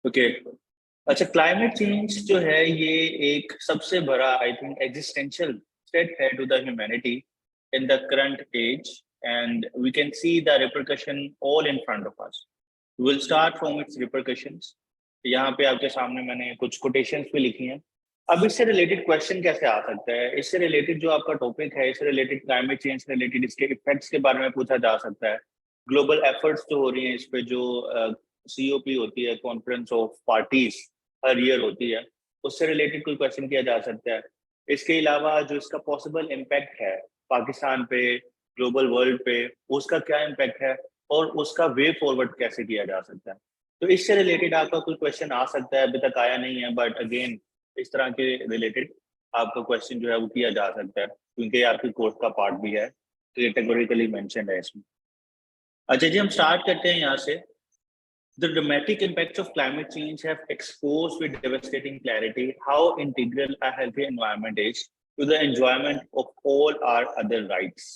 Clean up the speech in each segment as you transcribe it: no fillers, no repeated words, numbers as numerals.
Okay. अच्छा, climate change जो है ये एक सबसे बड़ा आई थिंक एग्जिस्टेंशियल थ्रेट है to the humanity in the current age, and we can see the repercussion all in front of us. Will start from its repercussions. यहाँ पे आपके सामने मैंने कुछ कोटेशंस भी लिखी हैं। अब इससे रिलेटेड क्वेश्चन कैसे आ सकता है, इससे रिलेटेड जो आपका टॉपिक है, इससे रिलेटेड क्लाइमेट चेंज से रिलेटेड इसके इफेक्ट्स के बारे में पूछा जा सकता है। ग्लोबल एफर्ट्स जो हो रही हैं इस पे, जो सीओपी होती है, conference of parties, her year होती है, उससे रिलेटेड कोई क्वेश्चन किया जा सकता है। इसके अलावा जो इसका पॉसिबल इम्पैक्ट है पाकिस्तान पे, ग्लोबल वर्ल्ड पे, उसका क्या इम्पैक्ट है और उसका वे फॉरवर्ड कैसे किया जा सकता है। तो इससे रिलेटेड आपका कोई क्वेश्चन आ सकता है, अभी तक आया नहीं है, बट अगेन इस तरह के रिलेटेड आपका क्वेश्चन जो है वो किया जा सकता है, क्योंकि आपके कोर्स का पार्ट भी है, कैटेगोरिकली मेंशन है इसमें। अच्छा जी, हम स्टार्ट करते हैं यहाँ से। The dramatic impacts of climate change have exposed with devastating clarity how integral a healthy environment is to the enjoyment of all our other rights.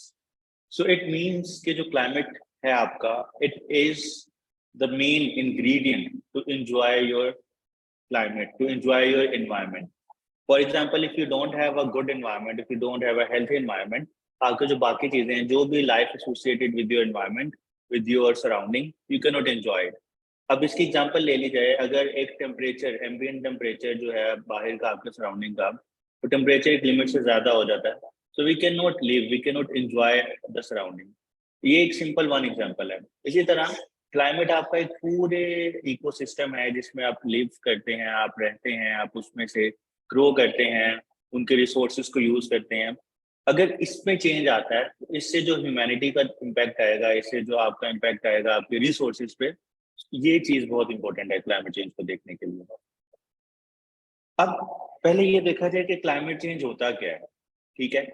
So it means कि जो climate है आपका, it is the main ingredient to enjoy your climate, to enjoy your environment. For example, if you don't have a good environment, if you don't have a healthy environment, आपके जो बाकी चीजें हैं, जो भी life associated with your environment, with your surrounding, you cannot enjoy it. अब इसकी example ले ली जाए, अगर एक टेम्परेचर, एम्बिएंट टेम्परेचर जो है बाहर का आपके सराउंडिंग का, तो टेम्परेचर एक लिमिट से ज्यादा हो जाता है, so we can not live, we can not enjoy the surrounding. ये एक सिंपल वन एग्जांपल है। इसी तरह क्लाइमेट आपका एक पूरे इकोसिस्टम है जिसमें आप लिव करते हैं, आप रहते हैं, आप उसमें से ग्रो करते हैं, उनके रिसोर्सेज को यूज करते हैं। अगर इसमें चेंज आता है तो इससे जो ह्यूमैनिटी का इम्पैक्ट आएगा, इससे जो आपका इम्पैक्ट आएगा आपके रिसोर्सेज पे, ये चीज बहुत इंपॉर्टेंट है क्लाइमेट चेंज को देखने के लिए। अब पहले ये देखा जाए कि क्लाइमेट चेंज होता क्या है, ठीक है।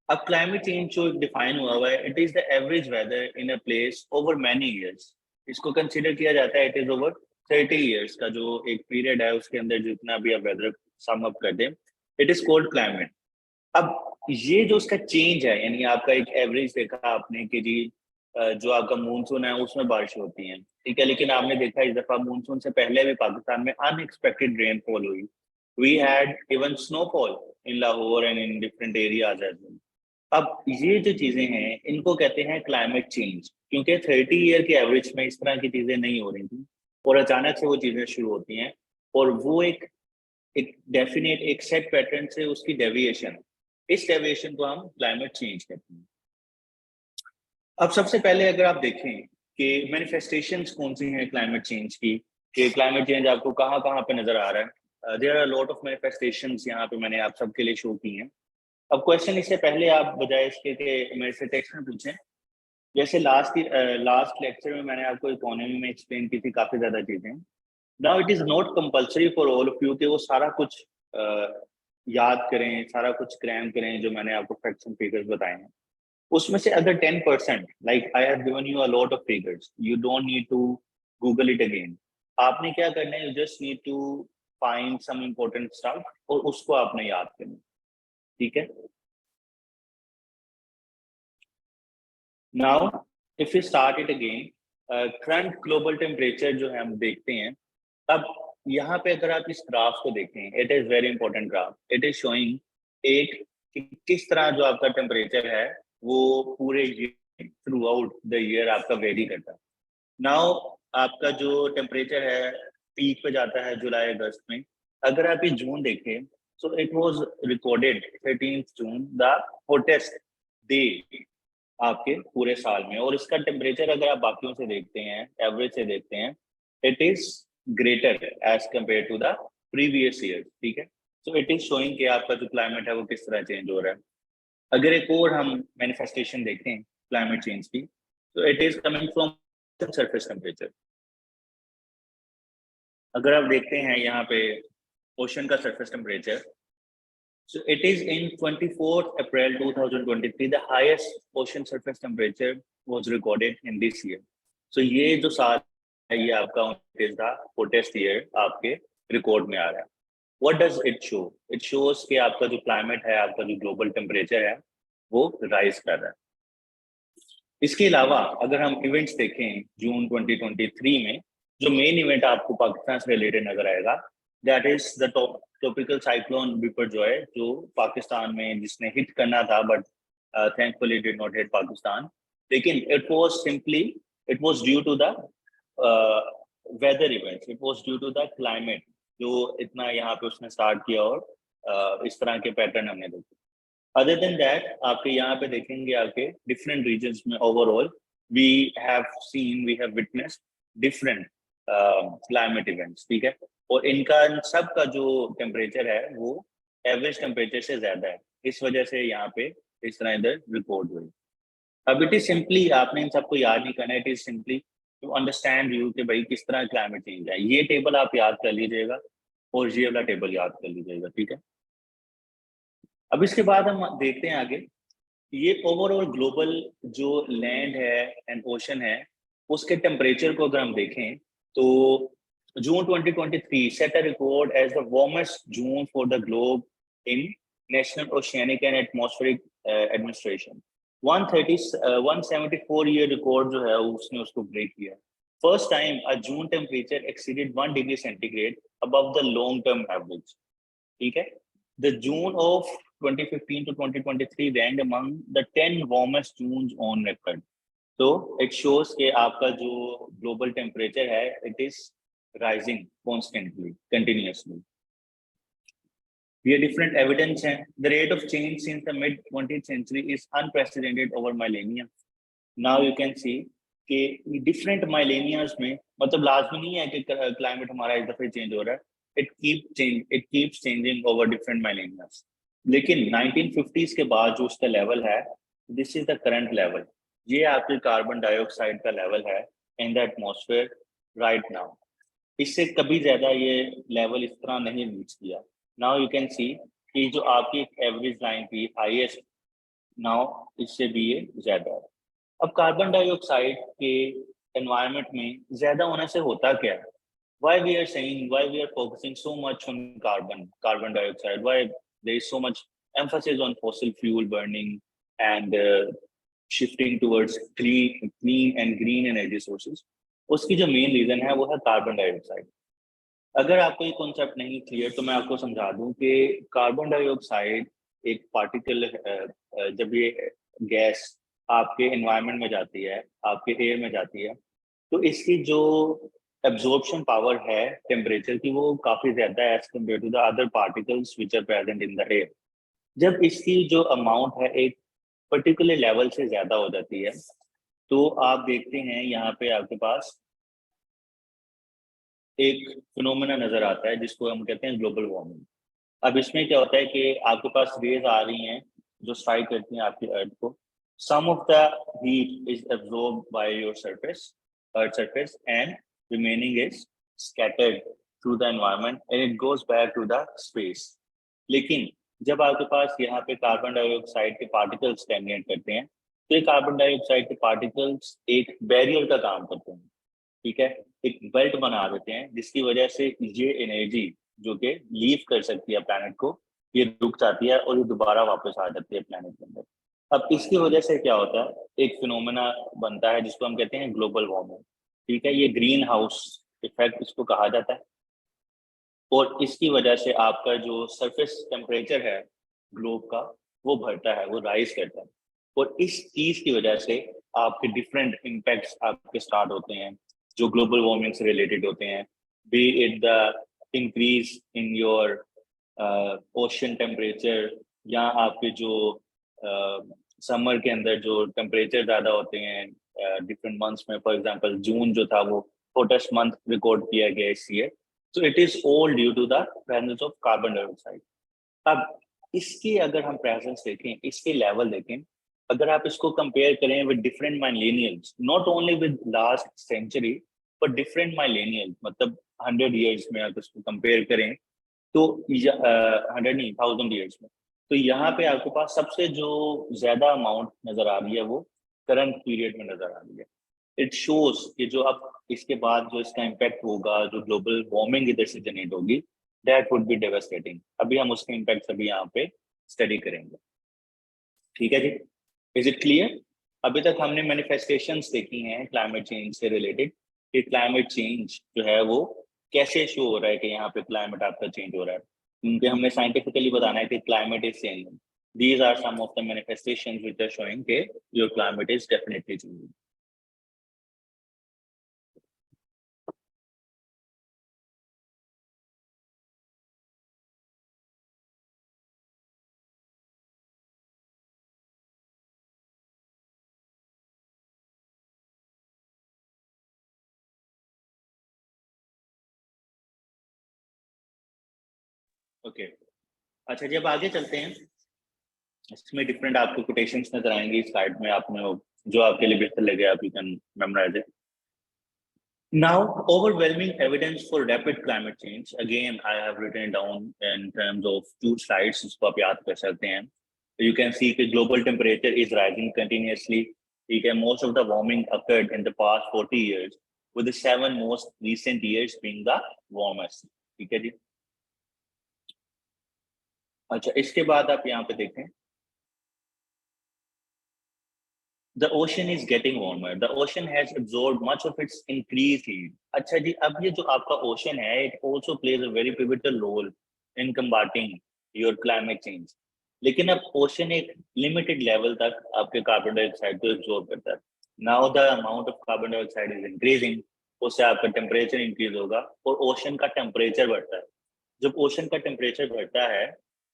अब क्लाइमेट चेंज जो डिफाइन हुआ है, it is the average weather in a place over many years. इसको कंसीडर किया जाता है, इट इज ओवर 30 ईयर्स का जो एक पीरियड है, उसके अंदर जितना भी आप वेदर सम अप कर दें, इट इज कॉल्ड क्लाइमेट। अब ये जो उसका चेंज है, यानी आपका एक एवरेज देखा आपने कि जी जो आपका मानसून है उसमें बारिश होती है, ठीक है, लेकिन आपने देखा इस दफा मानसून से पहले भी पाकिस्तान में अनएक्सपेक्टेड रेनफॉल हुई। We had even snowfall in Lahore and in different areas as well. अब ये जो चीजें हैं इनको कहते हैं क्लाइमेट चेंज, क्योंकि 30 ईयर के एवरेज में इस तरह की चीजें नहीं हो रही थी और अचानक से वो चीजें शुरू होती हैं, और वो एक डेफिनेट एक सेट पैटर्न से उसकी डेविएशन, इस डेविएशन को हम क्लाइमेट चेंज कहते हैं। अब सबसे पहले अगर आप देखें कि मैनिफेस्टेशंस कौन सी हैं क्लाइमेट चेंज की, कि क्लाइमेट चेंज आपको कहाँ कहाँ पे नजर आ रहा है, there are lot of manifestations यहाँ पे मैंने आप सबके लिए शो की हैं। अब क्वेश्चन इससे पहले आप बजाय इसके कि मेरे से टेक्स्ट में पूछें, जैसे लास्ट लेक्चर में मैंने आपको इकोनॉमी में एक्सप्लेन की थी काफी ज्यादा चीजें। Now it is not compulsory for all of you कि वो सारा कुछ याद करें, सारा कुछ क्रैम करें जो मैंने आपको फैक्ट्स एंड फिगर्स बताए हैं। उसमें से अगर 10%, like I have given you a lot of figures, you don't need to Google it again. आपने क्या करना है, you just need to find some important stuff और उसको आपने याद करना, ठीक है। Now if you start it again, current global temperature जो है हम देखते हैं। अब यहाँ पे अगर आप इस ग्राफ को देखें, it is very important graph, it is showing एक कि किस तरह जो आपका टेम्परेचर है वो पूरे year, through out the year आपका वेरी करता है। नाउ आपका जो टेम्परेचर है पीक पे जाता है जुलाई अगस्त में। अगर आप ये जून देखें, so it was recorded 13 June the hottest day आपके पूरे साल में, और इसका टेम्परेचर अगर आप बाकियों से देखते हैं, एवरेज से देखते हैं, it is greater as compare to the previous year, ठीक है। सो इट इज शोइंग कि आपका जो क्लाइमेट है वो किस तरह चेंज हो रहा है। अगर एक और हम मैनिफेस्टेशन देखें क्लाइमेट चेंज की, तो it is coming from surface temperature. अगर आप देखते हैं यहाँ पे ओशन का surface temperature, so it is in 24th April 2023 the highest ocean surface temperature was recorded in this year. So ये जो साल है ये आपका is the hottest year आपके रिकॉर्ड में आ रहा है। What does it show? It shows कि आपका जो क्लाइमेट है, आपका जो ग्लोबल टेम्परेचर है वो राइज कर रहा है। इसके अलावा अगर हम इवेंट्स देखें जून 2023 में, जो मेन इवेंट आपको पाकिस्तान से रिलेटेड नजर आएगा, that is the tropical cyclone Biparjoy, जो पाकिस्तान में जिसने हिट करना था, but thankfully did not hit Pakistan. लेकिन it was due to the weather events, it was due to the climate, जो इतना यहाँ पे उसने स्टार्ट किया, और इस तरह के पैटर्न हमने देखे। अदर देन दैट आपके यहाँ पे देखेंगे आपके डिफरेंट रीजन्स में overall we have witnessed different climate events, ठीक है। और इनका सब का जो टेम्परेचर है वो एवरेज टेम्परेचर से ज्यादा है, इस वजह से यहाँ पे इस तरह इधर रिकॉर्ड हुई। अब इट इज सिंपली, आपने इन सबको याद नहीं करना, it is simply to understand you कि भाई किस तरह क्लाइमेट चेंज है। ये टेबल आप याद कर लीजिएगा और ये वाला टेबल याद कर लीजिएगा, ठीक है। अब इसके बाद हम देखते हैं आगे, ये ओवरऑल ग्लोबल जो लैंड है एंड ओशन है उसके टेम्परेचर को अगर हम देखें तो जून 2023 set a record as the warmest June for the globe in National Oceanic and Atmospheric Administration। 174 year record जो है उसने उसको ब्रेक किया। First time a June temperature exceeded 1 degree centigrade above the long term average, ठीक है। The June of 2015 to 2023 ranked among the 10 warmest Junes on record। तो it shows कि आपका जो global temperature है it is rising constantly, continuously। ये different evidence है। The rate of change since the mid 20th century is unprecedented over millennia। Now you can see कि different millennia में, मतलब लाजमी नहीं है कि climate हमारा इस दफे change हो रहा है, it keeps changing over different millennia। लेकिन 1950s के बाद जो उसका लेवल है, this is the current level, ये आपके कार्बन डाइऑक्साइड का लेवल है in the atmosphere right now. इससे कभी ज्यादा ये लेवल इस तरह नहीं रीच किया। नाउ यू कैन सी कि जो आपकी एवरेज लाइन थी हाईएस्ट, नाउ इससे भी ये ज्यादा है। अब कार्बन डाइऑक्साइड के एनवायरनमेंट में ज्यादा होने से होता क्या है? Why we are focusing so much on carbon dioxide? Why there is so much emphasis on fossil fuel burning and shifting towards clean and green energy sources? उसकी जो मेन रीजन है वो है कार्बन डाइऑक्साइड। अगर आपको ये concept नहीं clear तो मैं आपको समझा दूं कि कार्बन डाइऑक्साइड एक पार्टिकल, जब ये गैस आपके एनवायरनमेंट में जाती है, आपके एयर में जाती है, तो इसकी जो एब्जॉर्प्शन पावर है टेम्परेचर की वो काफी ज्यादा है as compare to the other particles which are present in the air. जब इसकी जो अमाउंट है एक पर्टिकुलर लेवल से ज्यादा हो जाती है, तो आप देखते हैं यहाँ पे आपके पास एक फिनोमेना नजर आता है जिसको हम कहते हैं ग्लोबल वार्मिंग। अब इसमें क्या होता है कि आपके पास रेज आ रही हैं जो स्ट्राइक करती हैं आपकी अर्थ को। Some of the heat is absorbed by your surface, earth surface, and remaining is scattered through the environment and it goes back to the space। लेकिन जब आपके पास यहाँ पे कार्बन डाइऑक्साइड के पार्टिकल्स स्टैग्नेट करते हैं, तो ये कार्बन डाइऑक्साइड के पार्टिकल्स एक बैरियर का काम करते हैं, ठीक है, एक बेल्ट बना देते हैं जिसकी वजह से ये एनर्जी जो कि लीव कर सकती है प्लैनेट को, ये रुक जाती है और ये दोबारा वापस आ जाती है प्लैनेट के अंदर। अब इसकी वजह से क्या होता है, एक फिनोमेना बनता है जिसको हम कहते हैं ग्लोबल वार्मिंग, ठीक है। ये ग्रीन हाउस इफेक्ट इसको कहा जाता है, और इसकी वजह से आपका जो सरफेस टेम्परेचर है ग्लोब का वो बढ़ता है, वो राइज करता है, और इस चीज की वजह से आपके डिफरेंट इम्पैक्ट्स आपके स्टार्ट होते हैं जो ग्लोबल वार्मिंग से रिलेटेड होते हैं। B it the increase in your ocean temperature, या आपके जो समर के अंदर जो टेम्परेचर ज्यादा होते हैं डिफरेंट मंथ्स में, फॉर एग्जांपल जून जो था वो हॉटेस्ट मंथ रिकॉर्ड किया गया इस year, so it is all due to the presence of carbon dioxide. अब इसकी अगर हम प्रेजेंस देखें, इसके लेवल देखें, अगर आप इसको कंपेयर करें with different millennials, not only with last century but different millennials, मतलब 100 ईयर्स में अगर इसको कंपेयर करें तो 100 नहीं 1000 ईयर्स में, तो यहाँ पे आपके पास सबसे जो ज्यादा अमाउंट नजर आ रही है वो करंट पीरियड में नजर आ रही है। इट शोज कि जो अब इसके बाद जो इसका इम्पैक्ट होगा, जो ग्लोबल वार्मिंग इधर से जनरेट होगी, दैट वुड बी डेवास्टेटिंग। अभी हम उसके इम्पैक्ट अभी यहाँ पे स्टडी करेंगे, ठीक है जी। Is it clear? अभी तक हमने मैनिफेस्टेशंस देखी हैं क्लाइमेट चेंज से रिलेटेड कि क्लाइमेट चेंज जो है वो कैसे शो हो रहा है कि यहाँ पे क्लाइमेट आपका चेंज हो रहा है, क्योंकि हमने साइंटिफिकली बताना है कि climate is changing. These are some of the manifestations which are showing that your climate is definitely changing. Okay. अच्छा, जब आगे चलते हैं इसमें डिफरेंट आपको कोटेशंस नजर आएंगे इस स्लाइड में, आपने जो आपके लिए बेहतर लगे आप you can memorise it. Now, overwhelming evidence for rapid climate change. Again, I have written it down in terms of 2 slides, जिसको आप याद कर सकते हैं. You can see that global temperature is rising continuously. Most of the warming occurred in the past 40 years, with the 7 most recent years being the warmest. ठीक है जी. अच्छा, इसके बाद आप यहाँ पे देखें, the ocean is getting warmer. The ocean has absorbed much of its increased heat. अच्छा जी, अब ये जो आपका ocean है, it also plays a very pivotal role in combating your climate change. लेकिन अब ocean एक limited level तक आपके carbon dioxide को absorb करता है. Now the amount of carbon dioxide is increasing. उससे आपका temperature increase होगा और ocean का temperature बढ़ता है. जब ocean का temperature बढ़ता है,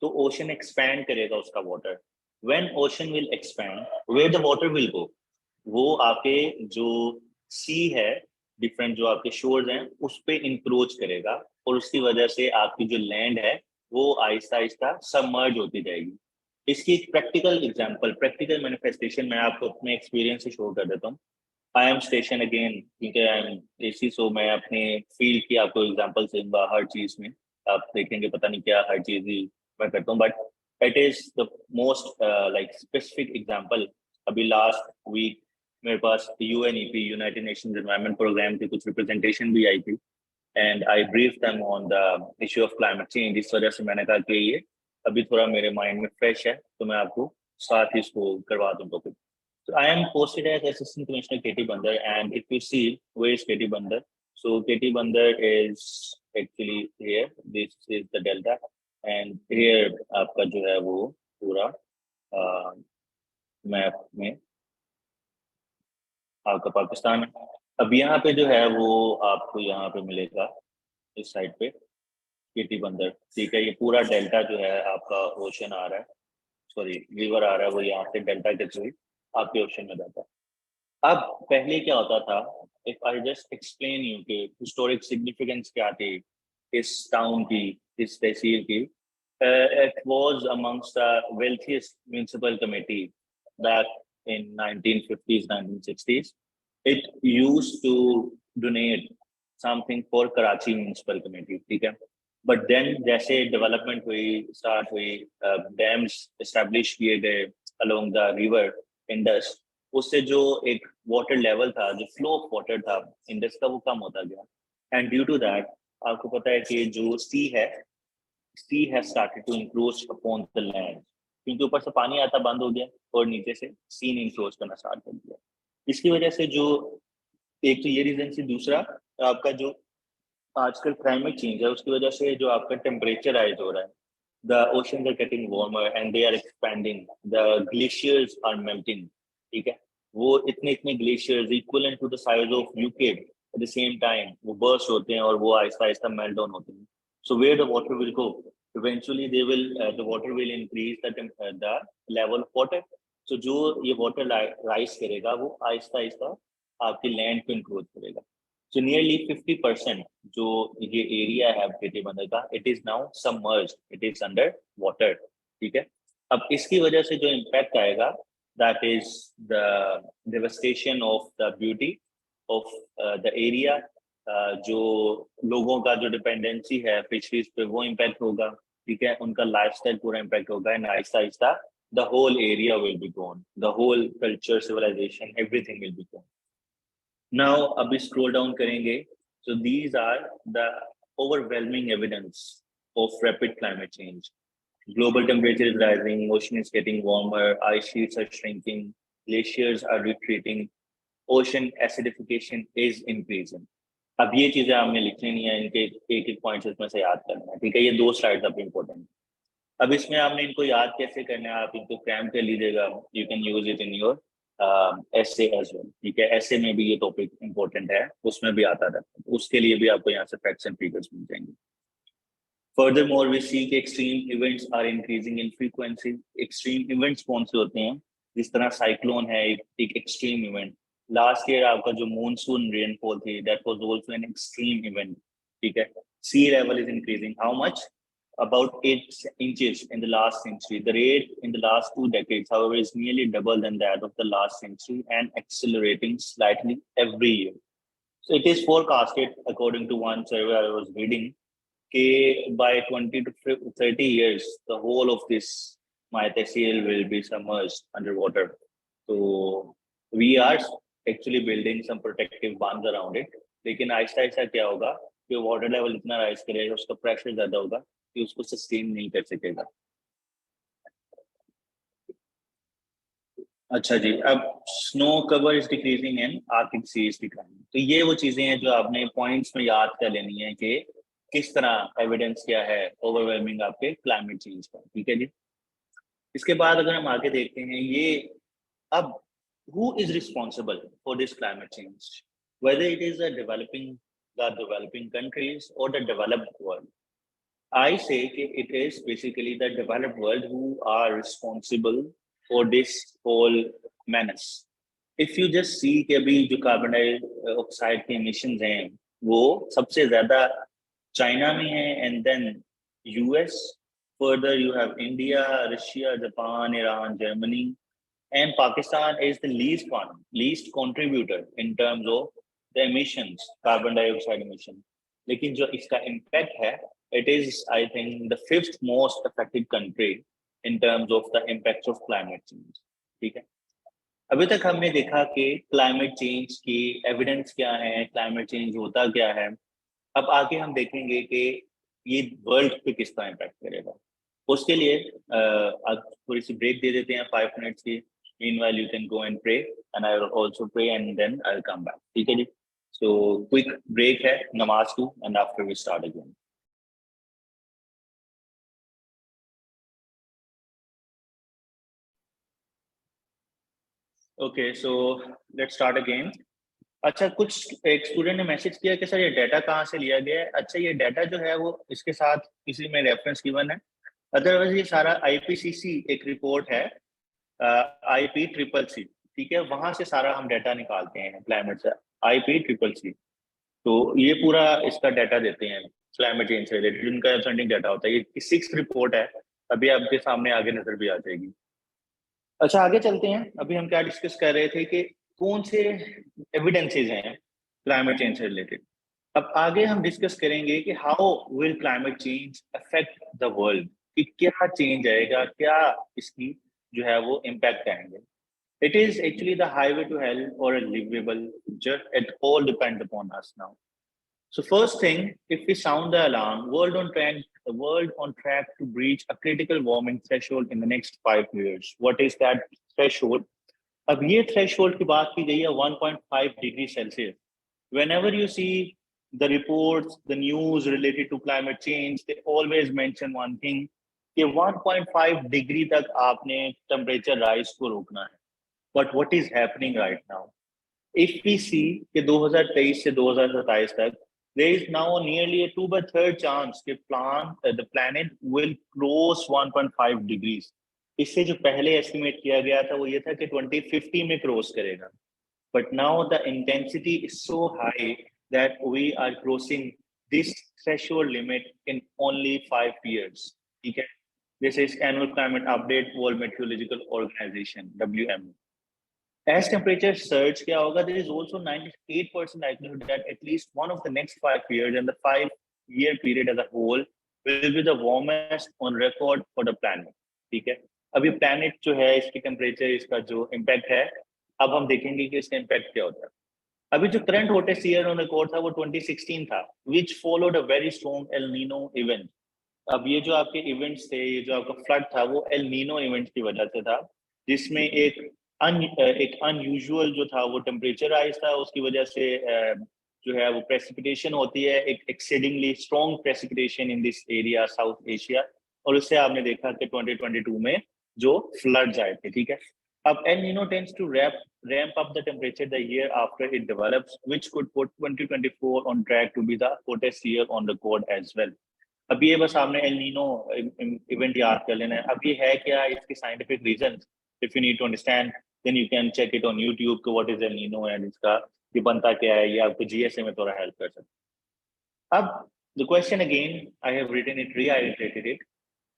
तो ocean expand करेगा उसका water. When ocean will expand, where the water will go? वो आपके जो सी है, डिफरेंट जो आपके शोर्स हैं, उस पे इंक्रोच करेगा और उसकी वजह से आपकी जो लैंड है वो आहिस्ता आहिस्ता सबमर्ज होती जाएगी. इसकी एक प्रैक्टिकल एग्जांपल, प्रैक्टिकल मैनिफेस्टेशन मैं आपको अपने एक्सपीरियंस से शो कर देता हूँ. आई एम स्टेशन अगेन, क्योंकि आई एम एसी, सो मैं अपने फील्ड की आपको एग्जांपल दूंगा हर चीज में. आप देखेंगे पता नहीं क्या हर चीज ही मैं करता हूँ, but it is the most like specific example. अभी लास्ट वीक मेरे पास UNEP, United Nations Environment Programme की कुछ रिप्रेजेंटेशन भी आई थी, and I brief them on the issue of climate change. इस वजह से मैंने कहा कि ये अभी थोड़ा मेरे माइंड में फ्रेश है, तो मैं आपको साथ ही इसको करवा दूँ topic. So I am posted as Assistant Commissioner KT Bandar, and if you see, where is KT Bandar? So KT Bandar is actually here. This is the delta, and here आपका जो है वो पूरा मैप में आपका पाकिस्तान है. अब यहाँ पे जो है वो आपको यहाँ पे मिलेगा इस साइड पे केटी बंदर. ठीक है, ये पूरा डेल्टा जो है आपका ओशन आ रहा है, सॉरी रिवर आ रहा है, वो यहाँ से डेल्टा के थ्रू आपके ओशन में जाता है. अब पहले क्या होता था, if I just explain you कि हिस्टोरिक सिग्निफिकेंस क्या थी इस टाउन की, इस तहसील की. It was amongst the wealthiest municipal committee back in 1950s 1960s. It used to donate something for Karachi municipal committee. ठीक है, बट देन जैसे डेवलपमेंट हुई, स्टार्ट हुई, डैम्स एस्टेब्लिश किए गए अलोंग द रिवर इंडस, उससे जो एक वाटर लेवल था, जो फ्लो ऑफ वाटर था इंडस का, वो कम होता गया. एंड ड्यू टू दैट आपको पता है कि जो sea has started to encroach upon the land, क्योंकि ऊपर से पानी आता बंद हो गया और नीचे से सी ने इंक्रोच करना स्टार्ट कर दिया. इसकी वजह से जो एक तो ये रीजन से, दूसरा आपका जो आजकल क्लाइमेट चेंज है उसकी वजह से जो आपका टेम्परेचर राइज हो रहा है, the oceans are getting warmer and they are expanding, the glaciers are melting. ठीक है, वो इतने इतने glaciers equivalent to the size of UK at the same time वो burst होते हैं और वो आहिस्ता आहिस्ता melt down होते हैं. So where the water will go? Eventually they will the water will increase the level of water. So जो ये water rise करेगा वो आहिस्ता आहिस्ता आपकी land को encroach करेगा. So nearly 50% जो ये एरिया है केटी बंदर का, it is now submerged, it is under water. ठीक है, अब इसकी वजह से जो इम्पैक्ट आएगा, that is the devastation of the beauty of the area. जो लोगों का जो डिपेंडेंसी है फिशरीज पे वो इम्पैक्ट होगा. ठीक है, उनका लाइफस्टाइल पूरा इम्पैक्ट होगा, and Aahista Aahista the whole area will be gone, the whole culture, civilization, everything will be gone. Now अभी scroll down करेंगे. So these are the overwhelming evidence of rapid climate change. Global temperature is rising, ocean is getting warmer, ice sheets are shrinking, glaciers are retreating, ocean acidification is increasing. अब ये चीजें आपने लिखनी नहीं है, इनके एक एक पॉइंट्स इसमें से याद करना है, ठीक है। ये 2 स्लाइड्स अब इम्पोर्टेंट। अब इसमें आपने इनको याद कैसे करना है, आप इनको क्रैम कर लीजिएगा, you can use it in your essay as well, ठीक है। एसे में भी ये टॉपिक इम्पोर्टेंट है, उसमें भी आता रहता है, उसके लिए भी आपको यहाँ से फैक्ट्स एंड फिगर्स मिल जाएंगे। Furthermore, we see कि extreme events are increasing in frequency. Extreme events कौन से होते हैं? जिस तरह साइक्लोन है एक extreme event. Last year आपका जो monsoon rainfall थी, that was also an extreme event. ठीक है? Sea level is increasing. How much? About 8 inches in the last century. The rate in the last 2 decades, however, is nearly double than that of the last century and accelerating slightly every year. So it is forecasted, according to one survey I was reading, by 20 to 30 years, the whole of this mythical will be submerged underwater. So we are actually building some protective bonds around it. लेकिन आहिस्ता आहिस्ता क्या होगा कि water level इतना rise करेगा, उसका pressure ज्यादा होगा कि उसको सस्टेन नहीं कर सकेगा। अच्छा जी, अब snow cover is decreasing and Arctic sea is declining. तो ये वो चीजें हैं जो आपने पॉइंट्स में याद कर लेनी है कि किस तरह एविडेंस क्या है ओवरवेलमिंग आपके क्लाइमेट चेंज का, ठीक है जी। इसके बाद अगर हम आगे देखते हैं, ये अब who is responsible for this climate change, whether it is the developing countries or the developed world. I say it is basically the developed world who are responsible for this whole menace. If you just see कि अभी जो carbon dioxide के emissions हैं वो सबसे ज्यादा China में है, and then US, further you have India, Russia, Japan, Iran, Germany, and Pakistan is the least contributor in terms of the emissions, carbon dioxide emission. लेकिन जो इसका impact है, it is I think the 5th most affected country in terms of the impacts of climate change, ठीक है। अभी तक हमने देखा कि climate change की evidence क्या है, climate change होता क्या है। अब आगे हम देखेंगे कि ये वर्ल्ड पे किस तरह इम्पैक्ट करेगा। उसके लिए आज थोड़ी सी ब्रेक दे देते हैं 5 मिनट्स की। Meanwhile, you can go and pray, and I will also pray, and then I'll come back. ठीक है जी? So quick break है नमाज की, and after we start again. Okay, so let's start again. अच्छा, कुछ एक स्टूडेंट ने मैसेज किया कि सर ये डाटा कहाँ से लिया गया है। अच्छा, ये डाटा जो है वो इसके साथ इसी में रेफरेंस गिवन है। अदरवाइज ये सारा IPCC एक रिपोर्ट है, IP CCC, ठीक है, वहां से सारा हम डाटा निकालते हैं क्लाइमेट से, IP CCC। तो ये पूरा इसका डाटा देते हैं क्लाइमेट चेंज से रिलेटेड, उनका फंडिंग डाटा होता है। ये 6th रिपोर्ट है, अभी आपके सामने आगे नजर भी आ जाएगी। अच्छा, आगे चलते हैं। अभी हम क्या डिस्कस कर रहे थे कि कौन से एविडेंसेस हैं क्लाइमेट चेंज से रिलेटेड। अब आगे हम डिस्कस करेंगे कि how will climate change affect the world, कि क्या चेंज आएगा, क्या इसकी जो है वो इम्पैक्ट आएंगे। It is actually the highway to hell or a livable future. It all depends upon us now. So first thing, if we sound the alarm, the world on track to breach a critical warming threshold in the next 5 years. What is that threshold? अब ये threshold की बात की गई है 1.5 degree Celsius. Whenever you see the reports, the news related to climate change, they always mention one thing, कि 1.5 degree तक आपने temperature rise को रोकना है। But what is happening right now? If we see कि 2023 से 2027 तक, there is now nearly a 2/3 chance कि the planet will cross 1.5 degrees. इससे जो पहले estimate किया गया था वो ये था कि 2050 में cross करेगा. But now the intensity is so high that we are crossing this threshold limit in only 5 years. ठीक है? This is Annual Climate Update, World Meteorological Organization, WMO. As temperature surge क्या होगा, there is also 98% likelihood that at least one of the next 5 years and the 5-year period as a whole will be the warmest on record for the planet. ठीक है, अभी planet जो है इसकी temperature, इसका जो impact है, अब हम देखेंगे कि इसका impact क्या होता है। अभी जो current hottest year on record था वो 2016 था, which followed a very strong El Nino event. अब ये जो आपके events थे, ये जो आपका flood था वो El Nino event की वजह से था, जिसमें एक एक अनयूजुअल जो था वो टेम्परेचर राइज था, उसकी वजह से जो है वो प्रेसिपिटेशन होती है, एक exceedingly strong precipitation in this area south Asia, और उससे आपने देखा कि 2022 में जो फ्लड्स आए थे, ठीक है। अब El Nino tends to ramp up the temperature the year after it develops, which could put 2024 on track to be the hottest year on record as well. अब ये बस आपने एल नीनो इवेंट याद कर लेना है। अब ये है क्या, इसकी scientific reason if you need to understand then you can check it on YouTube कि what is El Nino and इसका ये बनता क्या है, ये आपको जीएसए में थोड़ा हेल्प कर सकता है। अब the question again, I have written it, reiterated it,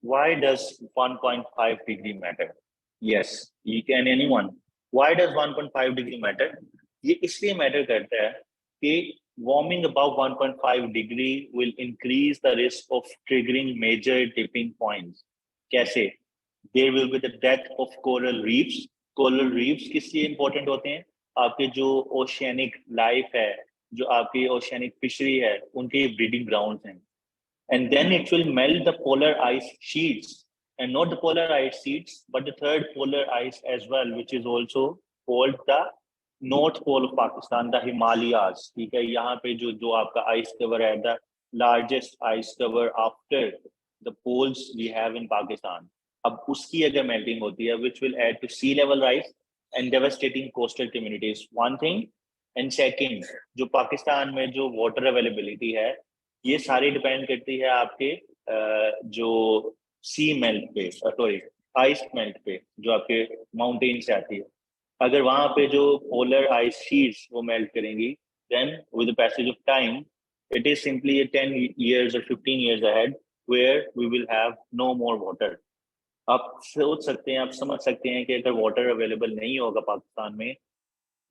why does 1.5 degree matter? Yes, you can anyone. Why does 1.5 degree matter? ये इसलिए मैटर करता है कि warming above 1.5 degree will increase the risk of triggering major tipping points. कैसे? There will be the death of coral reefs. Coral reefs किस लिए important होते हैं? आपके जो oceanic life है, जो आपकी oceanic fishery है, उनके breeding grounds हैं. And then it will melt the polar ice sheets, and not the polar ice sheets, but the third polar ice as well, which is also called the North Pole of Pakistan, the Himalayas. ठीक है, यहाँ पे जो आपका ice cover है, the largest ice cover after the poles we have in Pakistan. अब उसकी अगर melting होती है, which will add to sea level rise and devastating coastal communities. One thing, and second, जो पाकिस्तान में जो water availability है, ये सारी डिपेंड करती है आपके जो सी मेल्ट पे, सॉरी आइस मेल्ट पे, जो आपके माउंटेन से आती है। अगर वहां पे जो पोलर आइस शीट्स वो मेल्ट करेंगी, then with the passage of time it is simply 10 years or 15 years ahead where we will have no more water. आप सोच सकते हैं, आप समझ सकते हैं कि अगर वाटर अवेलेबल नहीं होगा पाकिस्तान में,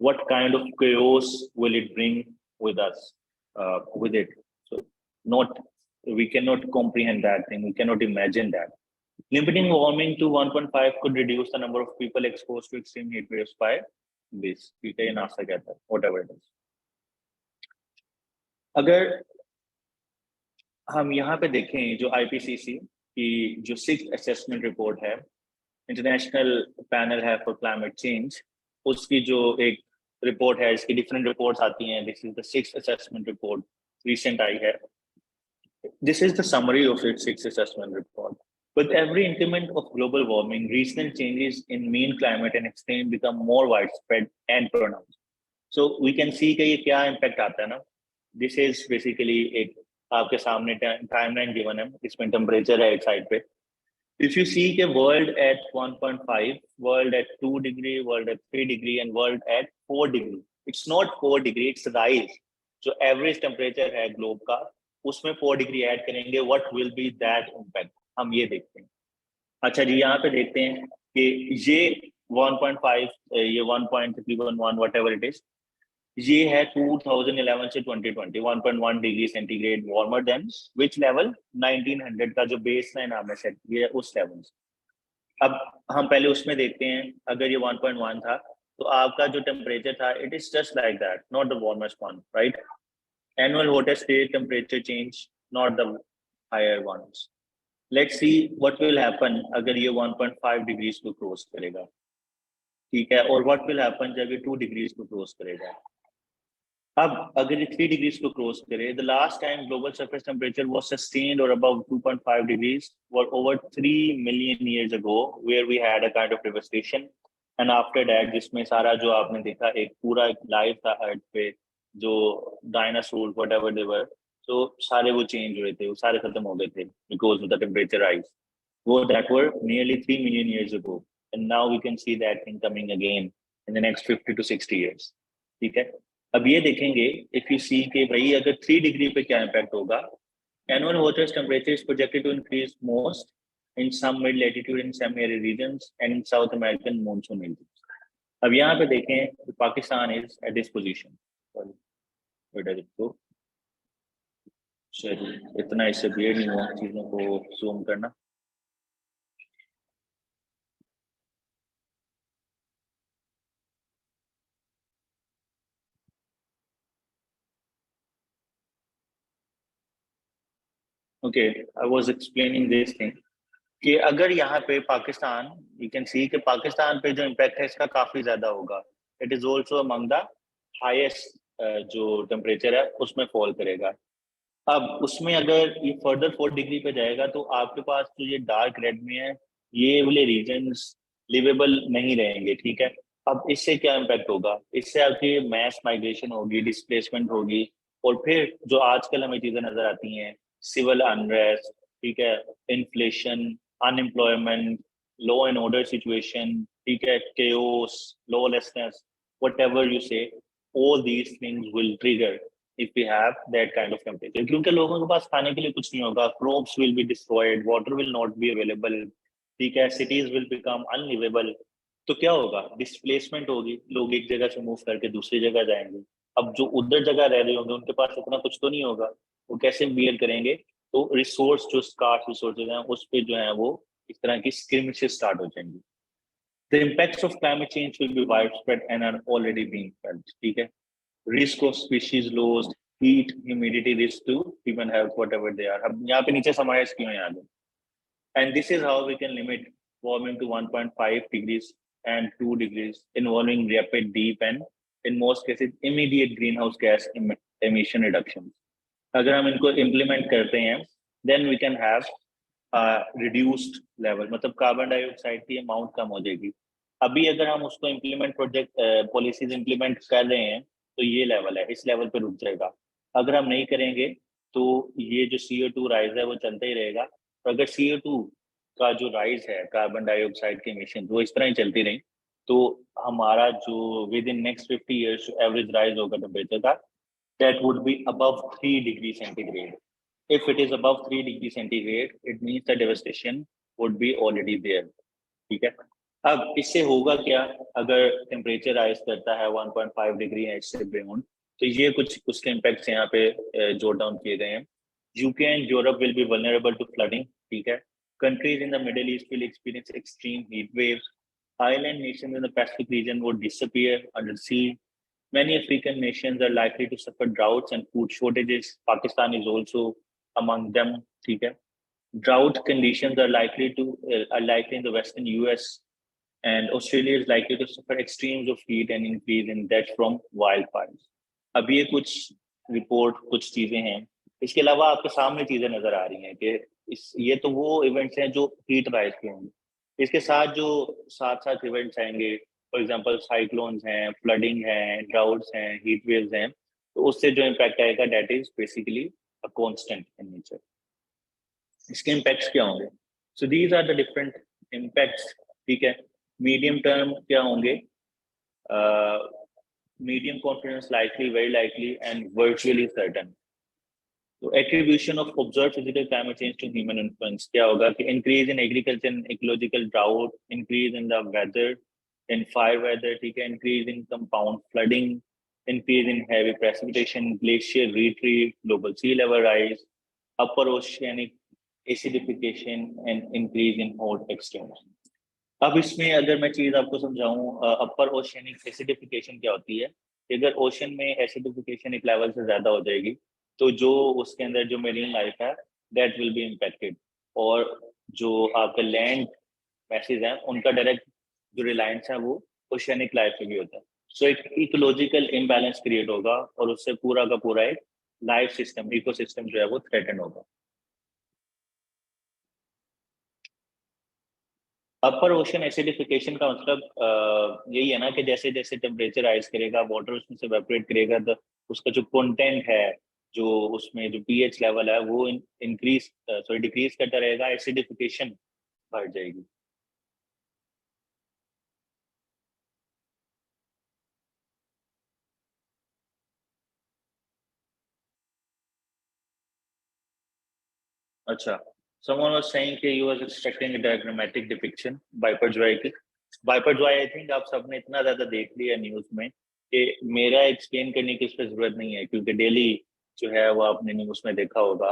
what kind of chaos will it bring with us, with it? So not, we cannot comprehend that thing, we cannot imagine that. Limiting warming to 1.5 could reduce the number of people exposed to extreme heat waves by this. ठीक है, ये NASA कहता है, whatever it is. अगर हम यहाँ पे देखें जो आईपीसीसी की जो 6th असेसमेंट रिपोर्ट है, इंटरनेशनल पैनल है फॉर क्लाइमेट चेंज, उसकी जो एक रिपोर्ट है, इसकी डिफरेंट रिपोर्ट्स आती हैं, this is the 6th assessment report, recent आई है. This is the summary of its 6th assessment report. With every increment of global warming, regional changes in mean climate and extreme become more widespread and pronounced. So we can see कि ये क्या impact आता है ना. This is basically एक आपके सामने timeline given है, इसमें temperature है एक side पे. If you see the world at 1.5, world at 2 degree, world at 3 degree, and world at 4 degree. It's not 4 degree, it's rise. So average temperature है globe का, उसमें 4 degree add करेंगे, what will be that impact? हम ये देखते हैं. अच्छा जी, यहाँ पे देखते हैं कि ये 1.5, ये 1.311 whatever it is, ये है 2011 से 2020, 1.1 degree centigrade warmer than which level, 1900 का जो बेस लाइन आपने सेट किया है उस लेवल से. अब हम पहले उसमें देखते हैं, अगर ये 1.1 था तो आपका जो टेम्परेचर था, it is just like that, not the warmest one, right. Annual hottest day temperature change, not the higher ones. Let's see what will happen अगर ये 1.5 डिग्रीज को क्रॉस करेगा, ठीक है, और व्हाट विल हैपन जब ये 2 डिग्रीज को क्रॉस करेगा. अब अगर ये 3 डिग्रीज को क्रॉस करे, the last time global surface temperature was sustained or above 2.5 degrees were over 3 million years ago, where we had a kind of devastation. And after that, जिसमें सारा जो आपने देखा एक पूरा एक लाइफ था अर्थ पे, जो डायनासोर व्हाटएवर दे वर, तो सारे वो चेंज हुए थे, वो सारे खत्म हो गए थे because of the temperature rise. वो that were nearly 3 million years ago, and now we can see that thing coming again in the next 50 to 60 years. ठीक है, अब ये देखेंगे इफ यू सी के भाई अगर 3 डिग्री पे क्या इम्पैक्ट होगा. Annual water temperature is projected to increase most in some mid latitude in semi arid regions and in South American monsoon regions. अब यहाँ पे देखें Pakistan is at this position. चलिए, इतना इससे क्लियर नहीं हुआ, चीजों को जूम करना. Okay, I was explaining this thing. कि अगर यहाँ पे पाकिस्तान, यू कैन सी कि पाकिस्तान पे जो इम्पैक्ट है इसका काफी ज्यादा होगा। It is also among the highest जो टेम्परेचर है उसमें फॉल करेगा। अब उसमें अगर ये फर्दर 4 डिग्री पे जाएगा तो आपके पास जो ये डार्क रेड में है ये वाले रीजन्स लिवेबल नहीं रहेंगे, ठीक है। अब इससे क्या इम्पैक्ट होगा, इससे आपकी मैस माइग्रेशन होगी, डिस्प्लेसमेंट होगी, और फिर जो आजकल हमें चीजें नजर आती हैं, सिविल अनरेस्ट, ठीक है, inflation, unemployment, law and order situation, ठीक है, chaos, lawlessness, whatever you say, all these things will trigger if we have that kind of temperature, क्योंकि लोगों के पास खाने के लिए कुछ नहीं होगा, crops will be destroyed, water will not be available, ठीक है, cities will become unlivable। तो क्या होगा, डिस्प्लेसमेंट होगी, लोग एक जगह से मूव करके दूसरी जगह जाएंगे। अब जो उधर जगह रह रहे होंगे उनके पास इतना कुछ तो नहीं होगा, वो कैसे बियर करेंगे। तो रिसोर्स जो स्कार्स रिसोर्सेज हैं उस पे जो है वो इस तरह की स्क्रिमिशेस स्टार्ट हो जाएंगी। The impacts of climate change will be widespread and are already being felt, ठीक है। Risk of species loss, heat, humidity risk to human health, whatever they are। अब यहाँ पे नीचे summarize किए हैं आगे। And this is how we can limit warming to 1.5 degrees and 2 degrees, involving rapid, deep, and in most cases immediate greenhouse gas emission reductions। अगर हम इनको implement करते हैं, then we can have reduced level, मतलब carbon dioxide की amount कम हो जाएगी। अभी अगर हम उसको इम्प्लीमेंट प्रोजेक्ट पॉलिसीज इम्प्लीमेंट कर रहे हैं तो ये लेवल है, इस लेवल पे रुक जाएगा। अगर हम नहीं करेंगे तो ये जो CO2 राइज है वो चलता ही रहेगा। तो अगर CO2 का जो राइज है, कार्बन डाइऑक्साइड के इमिशन, वो इस तरह ही चलती रही तो हमारा जो with in next 50 years average rise होगा टेम्परेचर का, that would be above 3 degrees centigrade। If it is above 3 degrees centigrade, it means the devastation would be already there, ठीक है। अब इससे होगा क्या, अगर टेम्परेचर राइज करता है 1.5 डिग्री है इससे बियॉन्ड, तो ये कुछ उसके इम्पैक्ट्स यहाँ पे जोट डाउन किए गए हैं। UK and Europe will be vulnerable to flooding, ठीक है। Countries in the Middle East will experience extreme heat waves. Island nations in the Pacific region would disappear under sea. Many African nations are likely to suffer droughts and food shortages. Pakistan is also among them, ठीक है। Drought conditions are likely in the western US, and Australia is likely to suffer extremes of heat and increase in deaths from wildfires। अब ये कुछ report, कुछ चीजें हैं। इसके अलावा आपके सामने चीजें नजर आ रही हैं कि ये तो वो इवेंट्स हैं जो हीट राइज के होंगे। इसके साथ जो साथ साथ इवेंट्स आएंगे, फॉर एग्जांपल साइक्लोन्स हैं, फ्लडिंग हैं, ड्राउट्स हैं, हीट वेव्स हैं, तो उससे जो इम्पैक्ट आएगा that is basically a constant in nature. इसके इम्पैक्ट्स क्या होंगे, so these are the different impacts, ठीक है। मीडियम टर्म क्या होंगे, medium confidence, likely, very likely, and virtually certain. तो attribution of observe physical climate change to human influence क्या होगा कि increase in agriculture and ecological drought, increase in the weather in fire weather, ठीक है, increase in compound flooding, increase in heavy precipitation, glacier retreat, global sea level rise, upper oceanic acidification, and increase in hot extremes। अब इसमें अगर मैं चीज आपको समझाऊं, अपर oceanic acidification क्या होती है, कि अगर ओशन में एसिडिफिकेशन एक लेवल से ज्यादा हो जाएगी तो जो उसके अंदर जो मेरीन लाइफ है दैट विल बी इम्पैक्टेड, और जो आपके लैंड मैसेज हैं उनका डायरेक्ट जो रिलायंस है वो ओशियनिक लाइफ पे भी होता है। सो एक इकोलॉजिकल इम्बैलेंस क्रिएट होगा और उससे पूरा का पूरा एक लाइफ सिस्टम, इकोसिस्टम जो है वो थ्रेटन होगा। अपर ओशन एसिडिफिकेशन का मतलब यही है ना कि जैसे जैसे टेम्परेचर राइज करेगा, वाटर उसमें से इवेपोरेट करेगा, तो उसका जो कंटेंट है, जो उसमें जो पीएच लेवल है वो डिक्रीज करता रहेगा, एसिडिफिकेशन बढ़ जाएगी। अच्छा, someone was saying कि he was expecting a diagrammatic depiction बाइपरजॉय की। बाइपरजॉय आई थिंक आप सबने इतना ज्यादा देख लिया न्यूज में कि मेरा एक्सप्लेन करने की इस पर जरूरत नहीं है, क्योंकि डेली जो है वो आपने न्यूज में देखा होगा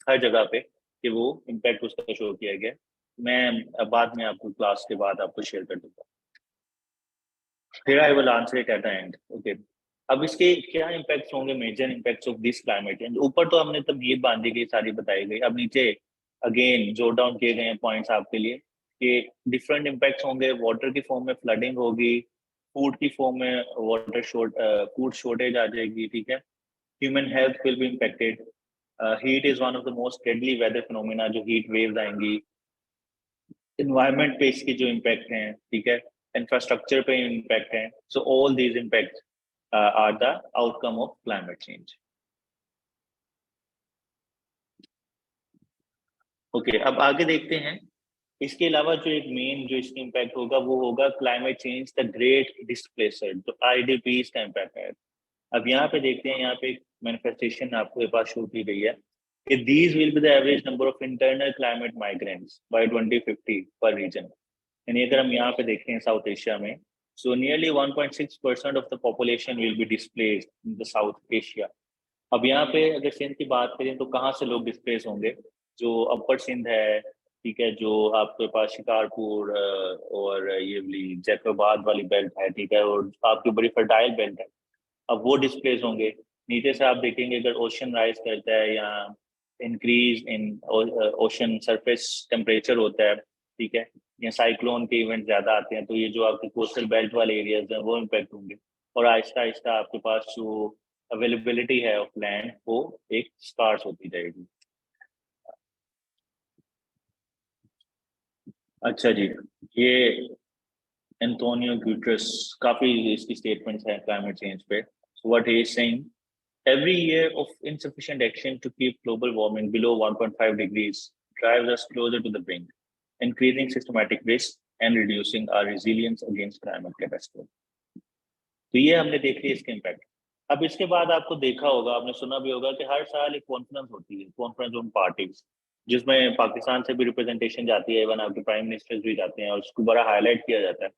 हर जगह पे कि वो इम्पैक्ट उसका शो किया गया। मैं बाद में आपको क्लास के बाद आपको शेयर कर दूंगा, फिर I will answer it at the end, okay. अब इसके क्या इम्पैक्ट्स होंगे, major impacts of this climate change. ऊपर तो हमने तबदील बांधी गई, सारी बताई गई। अब नीचे अगेन जोट डाउन किए गए हैं पॉइंट्स आपके लिए कि डिफरेंट इम्पैक्ट्स होंगे। वाटर की फॉर्म में फ्लडिंग होगी, फूड की फॉर्म में फूड शॉर्टेज आ जाएगी, ठीक है। Human health will be impacted. Heat is one of the most deadly weather phenomena, जो हीट वेव्स आएंगी। इन्वायरमेंट पे इसके जो इम्पैक्ट हैं, ठीक है, इंफ्रास्ट्रक्चर पे इम्पैक्ट हैं। So all these impact are the outcome of climate change. Okay, अब आगे देखते हैं। इसके अलावा जो एक मेन जो इसका इम्पैक्ट होगा वो होगा climate change the great displacer, जो आईडीपी का इम्पैक्ट है। अब यहाँ पे देखते हैं, यहाँ पे एक मैनिफेस्टेशन आपके पास शो की गई है कि these will be the average number of internal climate migrants by 2050 per reason. यानी अगर हम यहाँ पे देखें साउथ एशिया में, so nearly 1.6% of the population will be displaced in the south Asia. अब यहाँ पे अगर सिंध की बात करें तो कहाँ से लोग डिस्प्लेस होंगे? जो अपर सिंध है, ठीक है, जो आपके पास शिकारपुर और ये वाली जैफराबाद वाली बेल्ट है, ठीक है, और आपकी बड़ी फर्टाइल बेल्ट है, अब वो डिस्प्लेस होंगे। नीचे से आप देखेंगे अगर ओशन राइज करता है या increase in ocean surface temperature होता है, ठीक है, या साइक्लोन के इवेंट ज्यादा आते हैं, तो ये जो आपके कोस्टल बेल्ट वाले एरियाज हैं वो इम्पेक्ट होंगे। और आहिस्ता आहिस्ता आपके पास जो अवेलेबिलिटी है ऑफ लैंड वो एक स्कार्स होती जाएगी। अच्छा जी, ये एंटोनियो गुटरेस काफी इसकी स्टेटमेंट्स हैं क्लाइमेट चेंज पे। What he is saying, every year of insufficient action to keep global warming below 1.5 degrees drives us closer to the brink, increasing systematic risk and reducing our resilience against climate catastrophe. तो ये हमने देख लिया इसके impact. अब इसके बाद आपको देखा होगा, आपने सुना भी होगा कि हर साल एक कॉन्फ्रेंस होती है, कॉन्फ्रेंस ऑन पार्टीज, जिसमें पाकिस्तान से भी रिप्रेजेंटेशन जाती है, इवन आपके प्राइम मिनिस्टर्स भी जाते हैं, और उसको बड़ा हाईलाइट किया जाता है।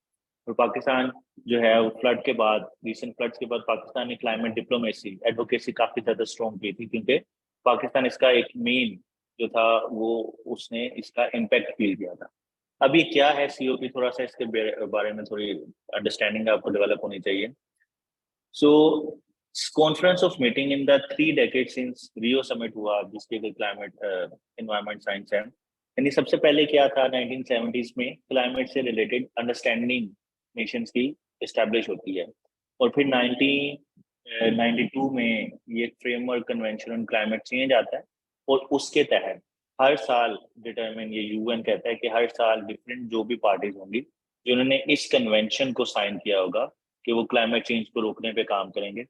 और पाकिस्तान जो है वो फ्लड के बाद, रिसेंट फ्लड्स के बाद, पाकिस्तान ने क्लाइमेट डिप्लोमेसी एडवोकेसी काफी ज्यादा स्ट्रॉन्ग की थी, क्योंकि पाकिस्तान इसका एक मेन जो था वो उसने इसका इम्पैक्ट फील किया था। अब ये क्या है सीओपी, थोड़ा सा इसके बारे में थोड़ी अंडरस्टैंडिंग आपको डेवलप होनी चाहिए। So, conference of meeting in the 3 decades since Rio summit हुआ, जिसके क्लाइमेट एनवायरमेंट साइंस है, यानी सबसे पहले क्या था, 1970s में क्लाइमेट से रिलेटेड अंडरस्टैंडिंग नेशंस की इस्टेब्लिश होती है। और फिर 1992 में ये framework convention on climate change आता है, और उसके तहत हर साल डिटरमिन, ये यूएन कहता है कि हर साल डिफरेंट जो भी पार्टीज होंगी जिन्होंने इस कन्वेंशन को साइन किया होगा कि वो क्लाइमेट चेंज को रोकने पे काम करेंगे,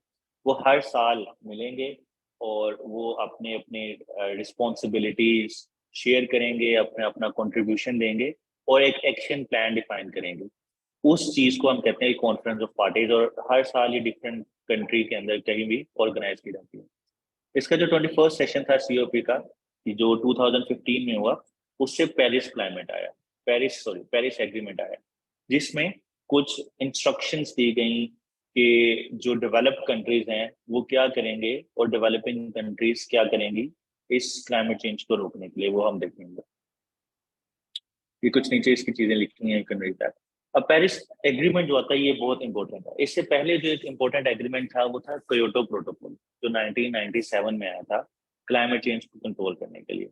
वो हर साल मिलेंगे और वो अपने अपने रिस्पॉन्सिबिलिटीज शेयर करेंगे, अपने अपना कंट्रीब्यूशन देंगे और एक एक्शन प्लान डिफाइन करेंगे। उस चीज को हम कहते हैं कॉन्फ्रेंस ऑफ पार्टीज, और हर साल ये डिफरेंट कंट्री के अंदर कहीं भी ऑर्गेनाइज की जाती है। इसका जो 21st सेशन था सीओपी का, जो 2015 में हुआ, उससे पेरिस क्लाइमेट आया, पेरिस एग्रीमेंट आया, जिसमें कुछ इंस्ट्रक्शंस दी गई कि जो डेवलप्ड कंट्रीज हैं वो क्या करेंगे और डेवलपिंग कंट्रीज क्या करेंगी इस क्लाइमेट चेंज को रोकने के लिए, वो हम देखेंगे। ये कुछ नीचे इसकी चीजें लिखी हैं कन्वे तक। अब पेरिस एग्रीमेंट जो आता है ये बहुत इंपॉर्टेंट है। इससे पहले जो एक इंपॉर्टेंट एग्रीमेंट था वो था क्योटो प्रोटोकॉल, जो 1997 में आया था क्लाइमेट चेंज को कंट्रोल करने के लिए।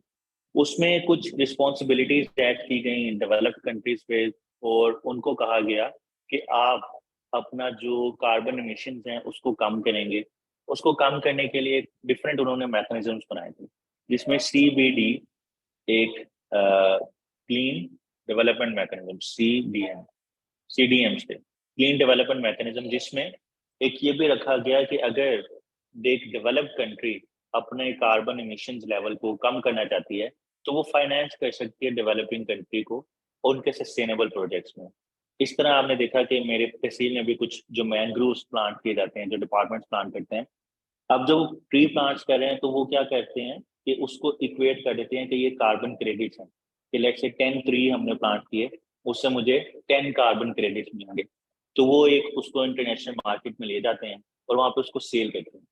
उसमें कुछ रिस्पॉन्सिबिलिटीज सेट की गई डेवलप्ड कंट्रीज पे, और उनको कहा गया कि आप अपना जो कार्बन एमिशंस हैं उसको कम करेंगे। उसको कम करने के लिए डिफरेंट उन्होंने मैकेनिज्म्स बनाए थे, जिसमें सीबीडी एक क्लीन डेवलपमेंट मैकेनिज्म, सीडीएम से क्लीन डेवलपमेंट मैकेनिज्म, जिसमें एक ये भी रखा गया कि अगर एक डेवलप्ड कंट्री अपने कार्बन एमिशंस लेवल को कम करना चाहती है तो वो फाइनेंस कर सकती है डेवलपिंग कंट्री को उनके सस्टेनेबल प्रोजेक्ट्स में। इस तरह आपने देखा कि मेरे तहसील में भी कुछ जो मैंग्रोव्स प्लांट किए जाते हैं, जो डिपार्टमेंट्स प्लांट करते हैं, अब जो ट्री प्लांट्स कर रहे हैं तो वो क्या करते हैं कि उसको इक्वेट कर देते हैं कि ये कार्बन क्रेडिट्स हैं, कि लेट्स से 10 ट्री हमने प्लांट किए, उससे मुझे 10 कार्बन क्रेडिट्स मिलेंगे। तो वो एक उसको इंटरनेशनल मार्केट में ले जाते हैं और वहां पे उसको सेल करते हैं।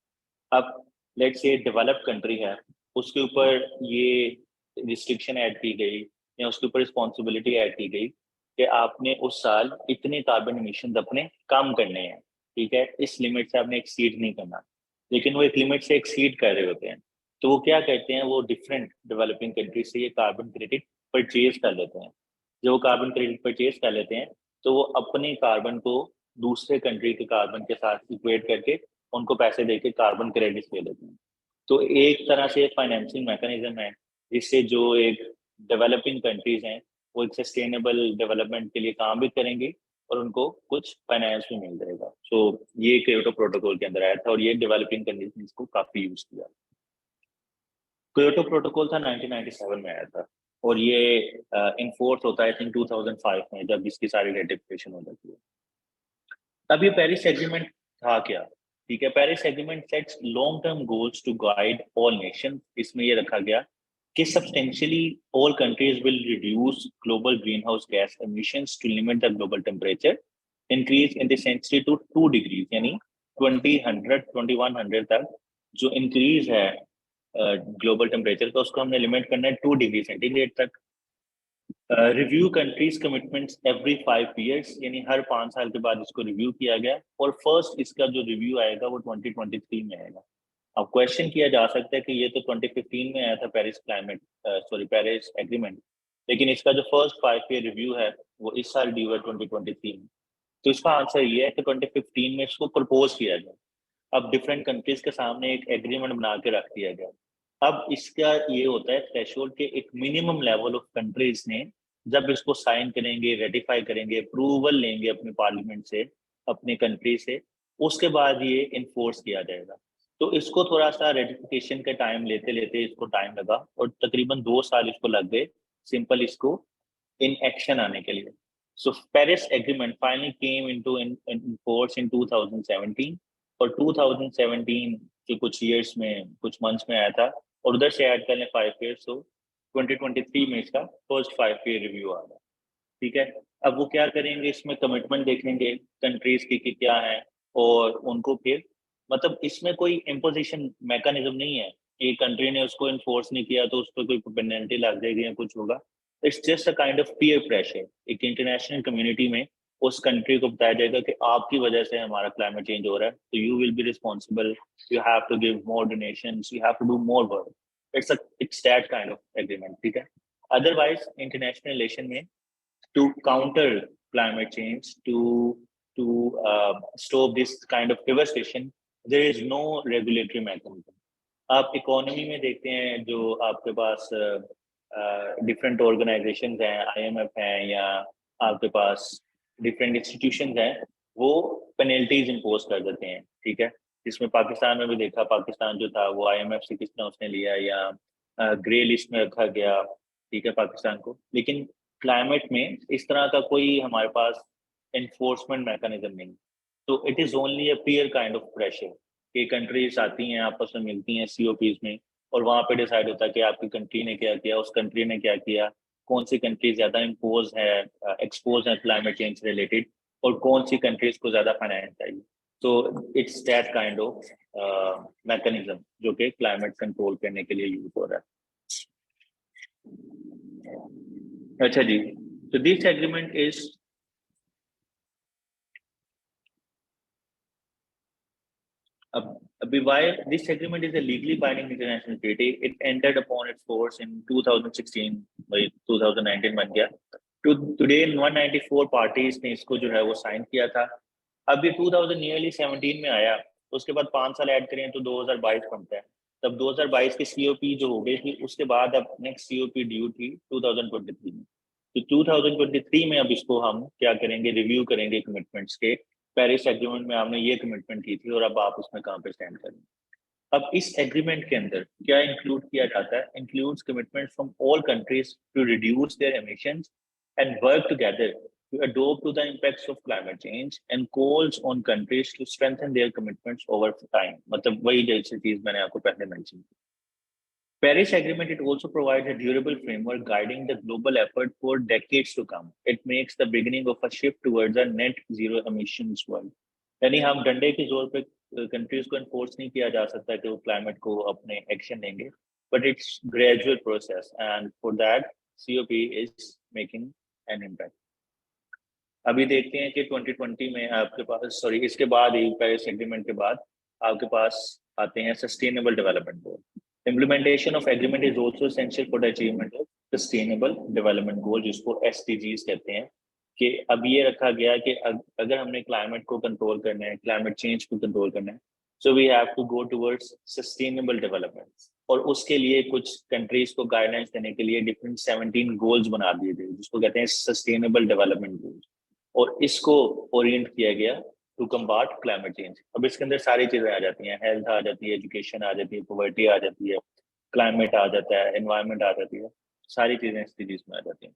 अब लेट्स से डेवलप्ड कंट्री है, उसके ऊपर ये रिस्ट्रिक्शन ऐड की गई या उसके ऊपर रिस्पॉन्सिबिलिटी ऐड की गई कि आपने उस साल इतने कार्बन एमिशन अपने कम करने हैं, ठीक है, इस लिमिट से आपने एक्सीड नहीं करना। लेकिन वो एक लिमिट से एक्सीड कर रहे होते हैं, तो वो क्या कहते हैं, वो डिफरेंट डेवलपिंग कंट्रीज से ये कार्बन क्रेडिट परचेज कर लेते हैं। जब वो कार्बन क्रेडिट परचेज कर लेते हैं तो वो अपने कार्बन को दूसरे कंट्री के कार्बन के साथ इक्वेट करके उनको पैसे देके कार्बन क्रेडिट्स ले लेते हैं। तो एक तरह से फाइनेंसिंग मैकेनिज्म है जिससे जो एक डेवलपिंग कंट्रीज हैं वो एक सस्टेनेबल डेवलपमेंट के लिए काम भी करेंगे और उनको कुछ फाइनेंस भी मिल जाएगा। तो ये क्योटो प्रोटोकॉल के अंदर आया था और ये डेवलपिंग कंट्रीज को काफी यूज किया। क्योटो प्रोटोकॉल था 1997 में आया था और ये इन्फोर्स होता है आई थिंक 2005 में, जब इसकी सारी रेटिफिकेशन हो जाती है। अब ये पेरिस एग्रीमेंट था क्या? ठीक है, Paris Agreement sets long term goals to guide all nation. इसमें ये रखा गया कि substantially all countries will reduce global greenhouse gas emissions to limit the global temperature increase in the century to 2 degrees, यानी 2100 तक जो increase है global temperature का, उसको हमने लिमिट करना है 2 डिग्री सेंटीग्रेड तक। Review countries commitments every 5 years, यानी हर 5 साल के बाद इसको रिव्यू किया गया और फर्स्ट इसका जो रिव्यू आएगा वो 2023 में आएगा। अब क्वेश्चन किया जा सकता है कि ये तो 2015 में आया था पेरिस क्लाइमेट पेरिस एग्रीमेंट, लेकिन इसका जो फर्स्ट 5 ईयर रिव्यू है वो इस साल ड्यू है 2023 में। तो इसका आंसर ये है कि 2015 में इसको प्रपोज किया गया। अब डिफरेंट कंट्रीज के सामने एक एग्रीमेंट बना के रख दिया गया। अब इसका ये होता है थ्रेशोल्ड के एक मिनिमम लेवल ऑफ कंट्रीज ने जब इसको साइन करेंगे, रेटिफाई करेंगे, अप्रूवल लेंगे अपने पार्लियामेंट से, अपने कंट्री से, उसके बाद ये इन्फोर्स किया जाएगा। तो इसको थोड़ा सा रेटिफिकेशन का टाइम लेते लेते इसको टाइम लगा और तकरीबन 2 साल इसको लग गए सिंपल इसको इन एक्शन आने के लिए। So Paris agreement finally came into in force in 2017 और 2017 के कुछ ईयर्स में, कुछ मंथ्स में आया था और उधर से ऐड कर लें 5 ईयर्स, तो 2023 में इसका फर्स्ट 5 ईयर रिव्यू आ रहा है। ठीक है, अब वो क्या करेंगे, इसमें कमिटमेंट देखेंगे कंट्रीज की कि क्या है और उनको फिर मतलब इसमें कोई इम्पोजिशन मैकेनिज्म नहीं है। एक कंट्री ने उसको इन्फोर्स नहीं किया तो उस पर कोई पेनल्टी लग जाएगी या कुछ होगा। It's just a kind of peer pressure. एक इंटरनेशनल कम्युनिटी में उस कंट्री को बताया जाएगा कि आपकी वजह से हमारा क्लाइमेट चेंज हो रहा है, तो you will be responsible, you have to give more donations, you have to do more work. It's that kind of agreement. ठीक है, अदरवाइज इंटरनेशनल रिलेशन में to counter climate change, to stop this kind of devastation, there is no regulatory mechanism. आप economy में देखते हैं जो आपके पास different organisations हैं, आईएमएफ हैं या आपके पास डिफरेंट इंस्टीट्यूशंस हैं, वो पेनल्टीज इम्पोज कर देते हैं। ठीक है, जिसमें पाकिस्तान में भी देखा, पाकिस्तान जो था वो आईएमएफ से किस तरह उसने लिया या ग्रे लिस्ट में रखा गया। ठीक है, पाकिस्तान को। लेकिन क्लाइमेट में इस तरह का कोई हमारे पास एनफोर्समेंट मैकेनिज्म नहीं। तो it is only a peer kind of pressure कि कंट्रीज आती हैं, आपस में मिलती हैं सीओपीज में और वहां पे डिसाइड होता है कि आपकी कंट्री ने क्या किया, उस कंट्री ने क्या किया, कौन सी कंट्री ज्यादा इम्पोज है, एक्सपोज है क्लाइमेट चेंज से रिलेटेड, और कौन सी कंट्रीज को ज्यादा फाइनेंस चाहिए। तो it's that kind of mechanism जो कि क्लाइमेट कंट्रोल करने के लिए यूज हो रहा है। अच्छा जी, तो this agreement is why this agreement is a legally binding international treaty. It entered upon its force in 2016, by 2019 बन गया। Today 194 parties ने इसको जो है वो साइन किया था। अब ये 2017 में आया, उसके बाद 5 साल ऐड करें तो 2022 बनता है। तब 2022 की सीओपी जो हो गई थी, उसके बाद अब नेक्स्ट सीओपी ड्यू थी 2023 में। तो 2023 में अब इसको हम क्या करेंगे, रिव्यू करेंगे कमिटमेंट्स के। पेरिस एग्रीमेंट में आपने ये कमिटमेंट की थी और अब आप उसमें कहाँ पे स्टैंड करेंगे। अब इस एग्रीमेंट के अंदर क्या इंक्लूड किया जाता है, includes commitment from all countries to reduce their emissions and work together to adopt to the impacts of climate change and calls on countries to strengthen their commitments over time। मतलब वही जैसी चीज मैंने आपको पहले मेंशन की। Paris Agreement, it also provides a durable framework guiding the global effort for decades to come. It makes the beginning of a shift towards a net zero emissions world. यानी हम डंडे के जोर पे कंट्रीज को enforce नहीं किया जा सकता कि वो क्लाइमेट को अपने एक्शन लेंगे, but it's gradual process and for that COP is making an impact. अभी देखते हैं कि 2020 में आपके पास, सॉरी इसके बाद ही पेरिस एग्रीमेंट के बाद आपके पास आते हैं sustainable development goal. Implementation of agreement is also essential for the achievement of sustainable development goal, जिसको SDGs कहते हैं। कि अब ये रखा गया कि अगर हमने क्लाइमेट को कंट्रोल करना है, क्लाइमेट चेंज को कंट्रोल करना है, so we have to go towards sustainable development. और उसके लिए कुछ कंट्रीज को गाइडलाइंस देने के लिए डिफरेंट 17 गोल्स बना दिए गए, जिसको कहते हैं सस्टेनेबल डेवलपमेंट गोल्स, और इसको ओरिएंट किया गया टू कम्बाट क्लाइमेट चेंज। अब इसके अंदर सारी चीजें आ जाती हैं, हेल्थ आ जाती है, एजुकेशन आ जाती है, पॉवर्टी आ जाती है, क्लाइमेट आ जाता है, एनवायरनमेंट आ जाती है, सारी चीजें SDGs में आ जाती हैं।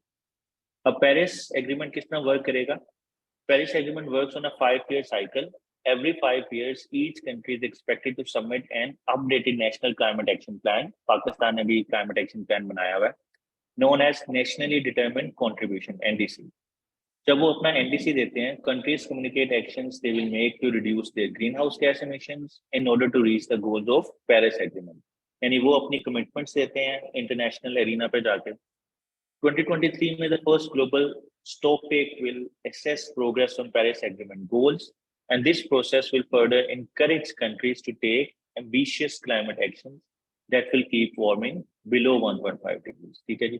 अब पेरिस एग्रीमेंट किस तरह वर्क करेगा? Paris Agreement works on a 5-year cycle. Every 5 years, each country is expected to submit an updated National Climate Action Plan. Pakistan ने भी Climate Action Plan बनाया हुआ है, known as Nationally Determined Contribution (NDC). जब वो अपना NDC देते हैं, countries communicate actions they will make to reduce their greenhouse gas emissions in order to reach the goals of Paris Agreement. यानी वो अपनी commitments देते हैं international arena पे जाके। 2023 में the first global stocktake will assess progress on Paris Agreement goals, and this process will further encourage countries to take ambitious climate actions that will keep warming below 1.5 degrees. ठीक है जी?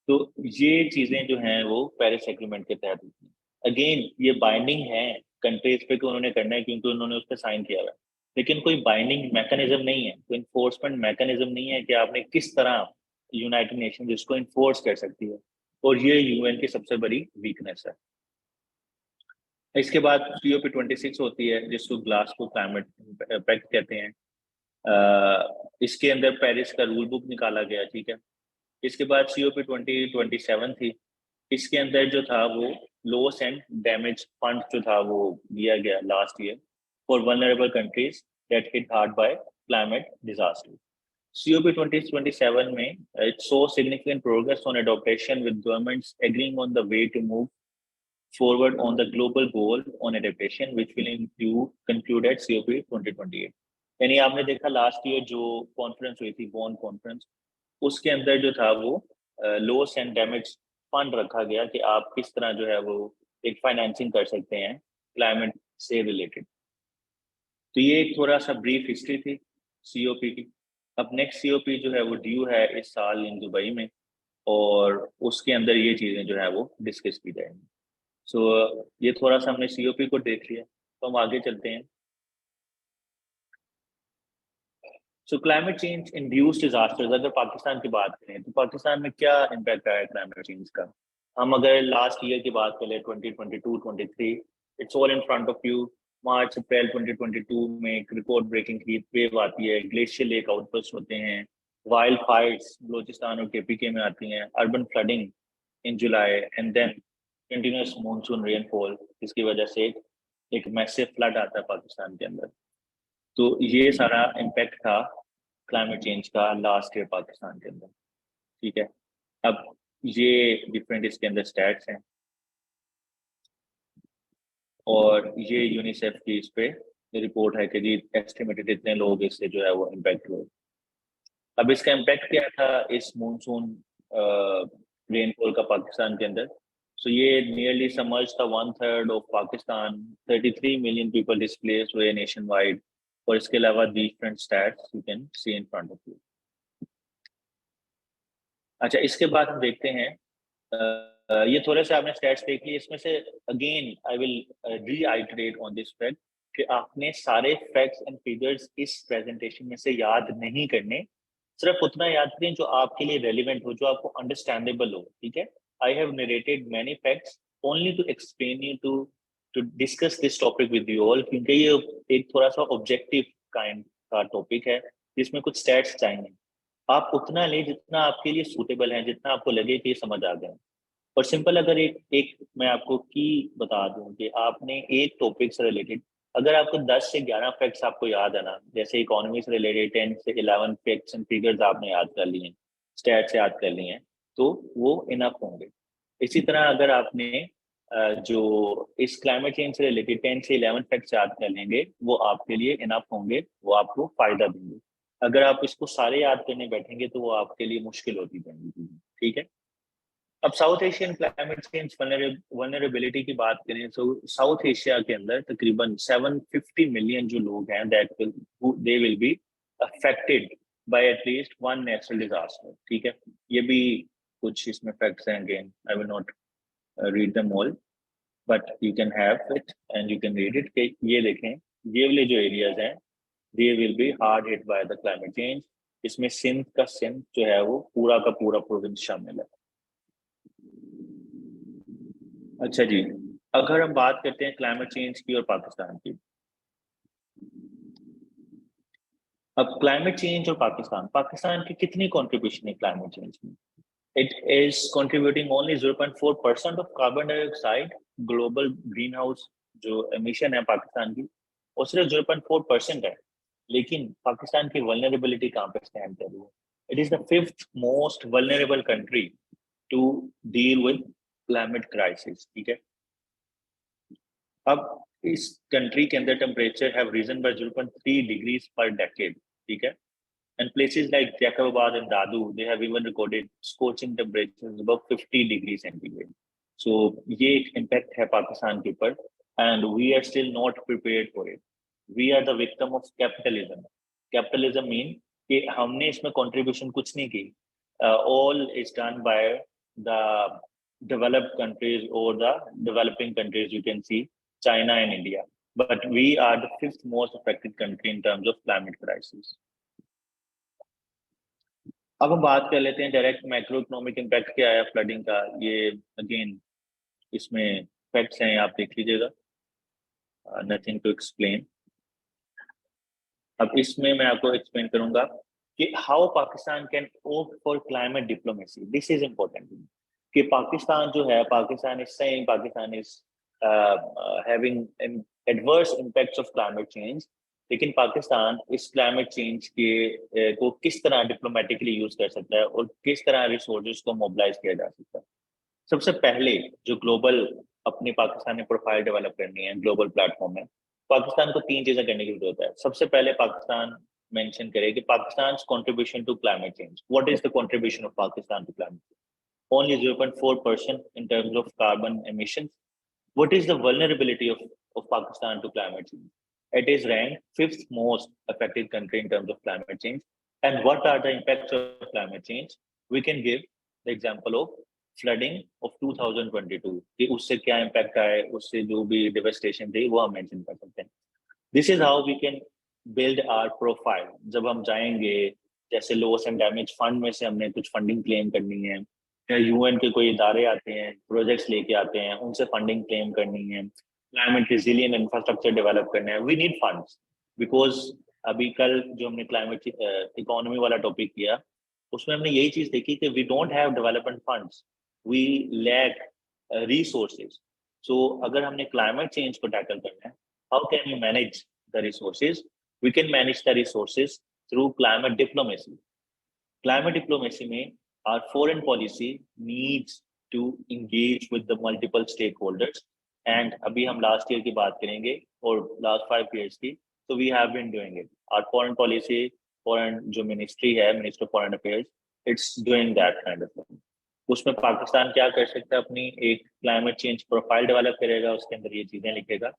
तो ये चीजें जो हैं वो पेरिस एग्रीमेंट के तहत होती हैं। अगेन ये बाइंडिंग है कंट्रीज पे कि उन्होंने करना है, क्योंकि उन्होंने उस पर साइन किया हुआ है, लेकिन कोई बाइंडिंग मैकेनिज्म नहीं है, कोई इन्फोर्समेंट मैकेनिज्म नहीं है कि आपने किस तरह यूनाइटेड नेशन इसको इन्फोर्स कर सकती है, और ये UN की सबसे बड़ी वीकनेस है। इसके बाद COP26 होती है, जिसको ग्लासगो क्लाइमेट पैक्ट कहते हैं। इसके अंदर पेरिस का रूल बुक निकाला गया, ठीक है। इसके बाद COP2027 थी, इसके अंदर जो था वो लॉस एंड डैमेज फंड जो था वो दिया गया last year for vulnerable countries that hit hard bye climate disaster. COP2027 में it saw significant progress on adaptation, with governments agreeing on the way to move forward on the global goal on adaptation, which will conclude at COP2028। यानी आपने देखा last year जो conference हुई थी, बॉन conference, उसके अंदर जो था वो लॉस एंड डैमेज फंड रखा गया कि आप किस तरह जो है वो एक फाइनेंसिंग कर सकते हैं क्लाइमेट से रिलेटेड। तो ये एक थोड़ा सा ब्रीफ हिस्ट्री थी COP की। अब नेक्स्ट COP जो है वो ड्यू है इस साल इन दुबई में, और उसके अंदर ये चीजें जो है वो डिस्कस की जाएंगी। सो ये थोड़ा सा हमने COP को देख लिया, तो हम आगे चलते हैं। सो क्लाइमेट चेंज इंड्यूस्ड डिजास्टर्स, अगर पाकिस्तान की बात करें तो पाकिस्तान में क्या इम्पैक्ट आया क्लाइमेट चेंज का? हम अगर लास्ट ईयर की बात करें 2022-23, it's all in front of you. March April 2022 में एक रिकॉर्ड ब्रेकिंग हीट वेव आती है, ग्लेशियर लेक आउटबर्स्ट होते हैं, वाइल्ड फायर्स बलोचिस्तान और KPK में आती हैं, urban flooding in July, and then continuous monsoon rainfall, जिसकी वजह से एक मैसिव फ्लड आता है पाकिस्तान के अंदर। तो ये सारा इम्पैक्ट था क्लाइमेट चेंज का लास्ट ईयर पाकिस्तान के अंदर, ठीक है। अब ये डिफरेंट इसके अंदर स्टैट्स हैं, और ये यूनिसेफ की इस पे रिपोर्ट है कि जी एस्टिमेटेड इतने लोग इससे जो है वो इम्पैक्ट हुए। अब इसका इम्पैक्ट क्या था इस मॉनसून रेनफॉल का पाकिस्तान के अंदर? सो ये नियरली समर्ज था 1/3 of Pakistan, 33 million people displaced हुए नेशन वाइड, और इसके अलावा different stats you can see in front of you. अच्छा, इसके बाद हम देखते हैं ये थोड़े से आपने स्टैट्स देख लिए, इसमें से again I will reiterate on this fact कि आपने सारे फैक्ट्स एंड फिगर्स इस प्रेजेंटेशन में से याद नहीं करने, सिर्फ उतना याद करें जो आपके लिए रेलिवेंट हो, जो आपको अंडरस्टैंडेबल हो, ठीक है। I have narrated many facts only to explain you to discuss this topic with you all, क्योंकि ये एक थोड़ा सा ऑब्जेक्टिव काइंड का टॉपिक है जिसमें कुछ स्टैट्स चाहिए। आप उतना ले जितना आपके लिए सूटेबल है, जितना आपको लगे कि ये समझ आ गए। और सिंपल अगर एक मैं आपको की बता दूं कि आपने एक टॉपिक से रिलेटेड अगर आपको 10 से 11 फैक्ट्स आपको याद है ना, जैसे इकोनॉमी से रिलेटेड 10 से 11 फैक्ट्स एंड फिगर्स आपने याद कर लिए हैं, स्टैट्स याद कर लिए हैं, तो वो इनफ होंगे। इसी तरह अगर आपने जो इस क्लाइमेट चेंज से रिलेटेड 10 से 11 फैक्ट्स याद कर लेंगे, वो आपके लिए इनफ होंगे, वो आपको फायदा देंगे। अगर आप इसको सारे याद करने बैठेंगे तो वो आपके लिए मुश्किल होती जाएंगी, ठीक है। अब south Asian climate change vulnerability की बात करें तो साउथ एशिया के अंदर तकरीबन 750 मिलियन जो लोग हैं they will be affected by at least one natural disaster. ठीक है, ये भी कुछ इसमें facts हैं. Again, I will not read them all, but you can have it and you can read it. कि ये देखें, ये वाले जो areas हैं, they will be hard hit by the climate change. इसमें सिंध का सिंध जो है वो पूरा का पूरा प्रोविंस शामिल है. अच्छा जी, अगर हम बात करते हैं क्लाइमेट चेंज की और पाकिस्तान की, अब क्लाइमेट चेंज और पाकिस्तान की कितनी कंट्रीब्यूशन है क्लाइमेट चेंज में? It is contributing only 0.4% of carbon dioxide global greenhouse जो emission है पाकिस्तान की, वो सिर्फ 0.4% है. लेकिन पाकिस्तान की vulnerability कहाँ पे stand कर रही है? It is the 5th most vulnerable country to deal with climate crisis. ठीक है, अब इस कंट्री के अंदर temperature have risen by 0.3 degrees per decade. ठीक है, and places like Jacobabad and Dadu, they have even recorded scorching temperatures above 50 degrees centigrade. So ये एक impact है पाकिस्तान के ऊपर, and we are still not prepared for it. We are the victim of capitalism. Capitalism mean कि हमने इसमें contribution कुछ नहीं की. All is done by the developed countries or the developing countries. You can see China and India, but we are the 5th most affected country in terms of climate crisis. अब हम बात कर लेते हैं direct macro economic impact क्या है flooding का. ये अगेन इसमें फैक्ट्स हैं, आप देख लीजिएगा, नथिंग टू एक्सप्लेन. अब इसमें मैं आपको एक्सप्लेन करूंगा कि how Pakistan can opt for climate diplomacy. This is important कि पाकिस्तान जो है, Pakistan is saying Pakistan is having adverse impacts of climate change, लेकिन पाकिस्तान इस क्लाइमेट चेंज के को किस तरह डिप्लोमेटिकली यूज कर सकता है और किस तरह रिसोर्सेज को मोबिलाइज किया जा सकता है. सबसे पहले जो ग्लोबल अपनी पाकिस्तान ने प्रोफाइल डेवलप करनी है ग्लोबल प्लेटफॉर्म में, पाकिस्तान को 3 चीजें करने की जरूरत है. सबसे पहले पाकिस्तान मेंशन करे कि Pakistan contribution to climate change. What is the contribution of Pakistan to climate change? Only 0.4% in terms of carbon emissions. What is the vulnerability of Pakistan to climate change? It is ranked 5th most affected country in terms of climate change. And what are the impacts of climate change? We can give the example of flooding of 2022. कि उससे क्या impact आए, उससे जो भी devastation थी वो हम mention कर सकते हैं. This is how we can build our profile. जब हम जाएंगे, जैसे loss and damage fund में से हमने कुछ funding claim करनी है, या यूएन के कोई इदारे आते हैं, प्रोजेक्ट्स लेके आते हैं, उनसे फंडिंग क्लेम करनी है, क्लाइमेट रिजिलियंट इंफ्रास्ट्रक्चर डेवलप करना है, वी नीड फंड्स. बिकॉज अभी कल जो हमने क्लाइमेट इकोनॉमी वाला टॉपिक किया, उसमें हमने यही चीज देखी कि we don't have development funds, we lack resources. So अगर हमने क्लाइमेट चेंज को टैकल करना है, how can we manage the resources? We can manage the resources through climate diplomacy. Climate diplomacy में our foreign policy needs to engage with the multiple stakeholders, and अभी हम last year की बात करेंगे और last 5 years की, so we have been doing it. Our foreign policy, foreign जो ministry है, Ministry of Foreign Affairs, it's doing that kind of thing. उसमें पाकिस्तान क्या कर सकता है, अपनी एक climate change profile develop करेगा, उसके अंदर ये चीजें लिखेगा.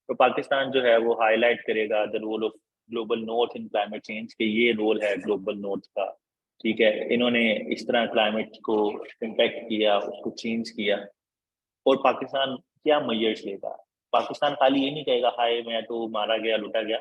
तो पाकिस्तान जो है वो highlight करेगा the role of global north in climate change, कि ये role है global north का. ठीक है, इन्होंने इस तरह क्लाइमेट को इम्पैक्ट किया, उसको चेंज किया. और पाकिस्तान क्या मेजर्स लेगा? पाकिस्तान खाली ये नहीं कहेगा हाय मैं तो मारा गया, लुटा गया.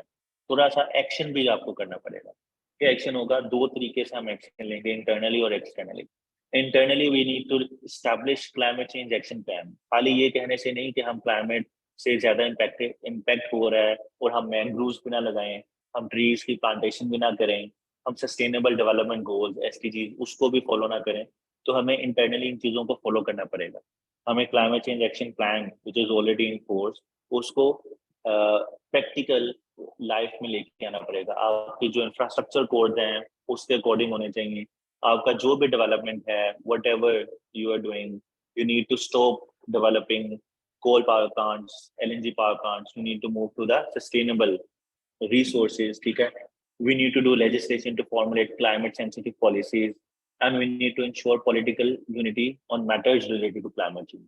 थोड़ा सा एक्शन भी आपको करना पड़ेगा. क्या एक्शन होगा? 2 तरीके से हम एक्शन लेंगे, इंटरनली और externally. Internally we need to establish climate change action plan. खाली ये कहने से नहीं कि हम क्लाइमेट से ज्यादा इम्पैक्ट हो रहा है और हम मैंग्रोव्स भी ना लगाएं, हम ट्रीज की प्लांटेशन भी ना करें, हम सस्टेनेबल डेवलपमेंट गोल्स एसडीजी उसको भी फॉलो ना करें. तो हमें इंटरनली इन चीजों को फॉलो करना पड़ेगा. हमें climate change action plan which is already in force, उसको प्रैक्टिकल लाइफ में लेके आना पड़ेगा. आपकी जो इंफ्रास्ट्रक्चर कोड्स हैं उसके अकॉर्डिंग होने चाहिए. आपका जो भी डेवलपमेंट है, whatever you are doing, you need to stop developing coal power plants, LNG power plants. You need to move to the sustainable resources. ठीक है, we need to do legislation to formulate climate sensitive policies, and we need to ensure political unity on matters related to climate change.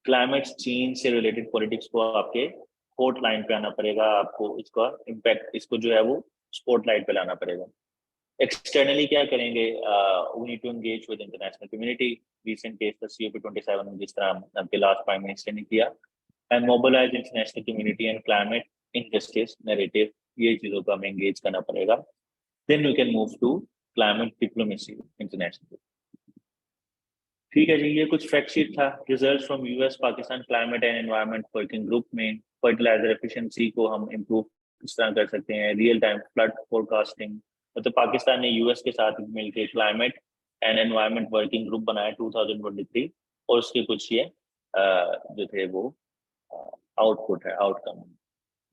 Climate change से related politics को आपके spotlight पे आना पड़ेगा, आपको इसका impact, इसको जो है वो spotlight पे लाना पड़ेगा. एक्सटर्नली क्या करेंगे, we need to engage with international community, recent case का COP27 में जिस तरह आपके लास्ट प्राइम मिनिस्टर ने किया, and mobilise international community and climate injustice narrative, ये चीजों को हमें एंगेज करना पड़ेगा। Then we can move to climate diplomacy international. ठीक है जी, ये कुछ फैक्ट शीट था। Result from US Pakistan climate and environment working group में फर्टिलाइजर एफिशिएंसी को हम इम्प्रूव किस तरह कर सकते हैं, रियल टाइम फ्लड फोरकास्टिंग, मतलब पाकिस्तान ने यूएस के साथ मिलकर climate and environment working group बनाया 2023, और उसके कुछ ये जो थे वो आउटपुट है, आउटकम।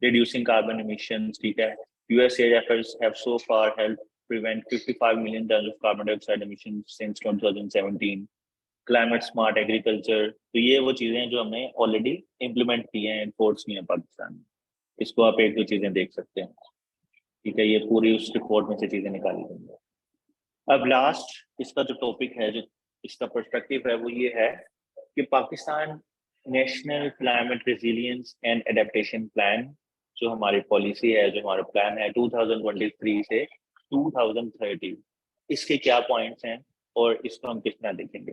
रिड्यूसिंग कार्बन emissions, ठीक है, US air efforts have so far helped prevent 55 million tons of carbon dioxide emissions since 2017। Climate smart agriculture, तो ये वो चीजें हैं जो हमने ऑलरेडी इम्प्लीमेंट की हैं, एनफोर्स की हैं पाकिस्तान में। इसको आप एक दो चीजें देख सकते हैं, ठीक है, ये पूरी उस रिपोर्ट में से चीजें निकाली गई हैं। अब लास्ट इसका जो टॉपिक है, जो इसका पर्सपेक्टिव है, वो ये है कि Pakistan national climate resilience and adaptation plan, जो हमारी पॉलिसी है, जो हमारा प्लान है 2023 से 2030, इसके क्या पॉइंट्स हैं और इसको हम कितना देखेंगे।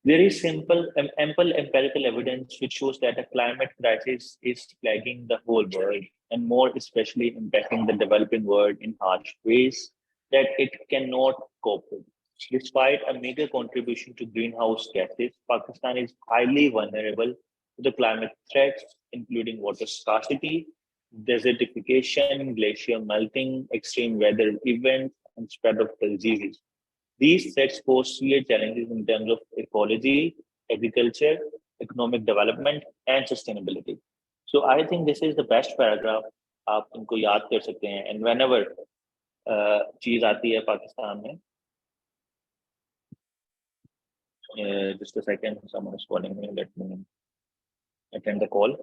There is ample empirical evidence which shows that a climate crisis is plaguing the whole world, and more especially impacting the developing world in harsh ways that it cannot cope with. Despite a major contribution to greenhouse gases, Pakistan is highly vulnerable to the climate threats, including water scarcity, desertification, glacier melting, extreme weather events, and spread of diseases. These threats pose severe challenges in terms of ecology, agriculture, economic development, and sustainability. So I think this is the best paragraph. आप इनको याद कर सकते हैं, and whenever चीज आती है पाकिस्तान में, just a second, someone is calling me, let me attend the call.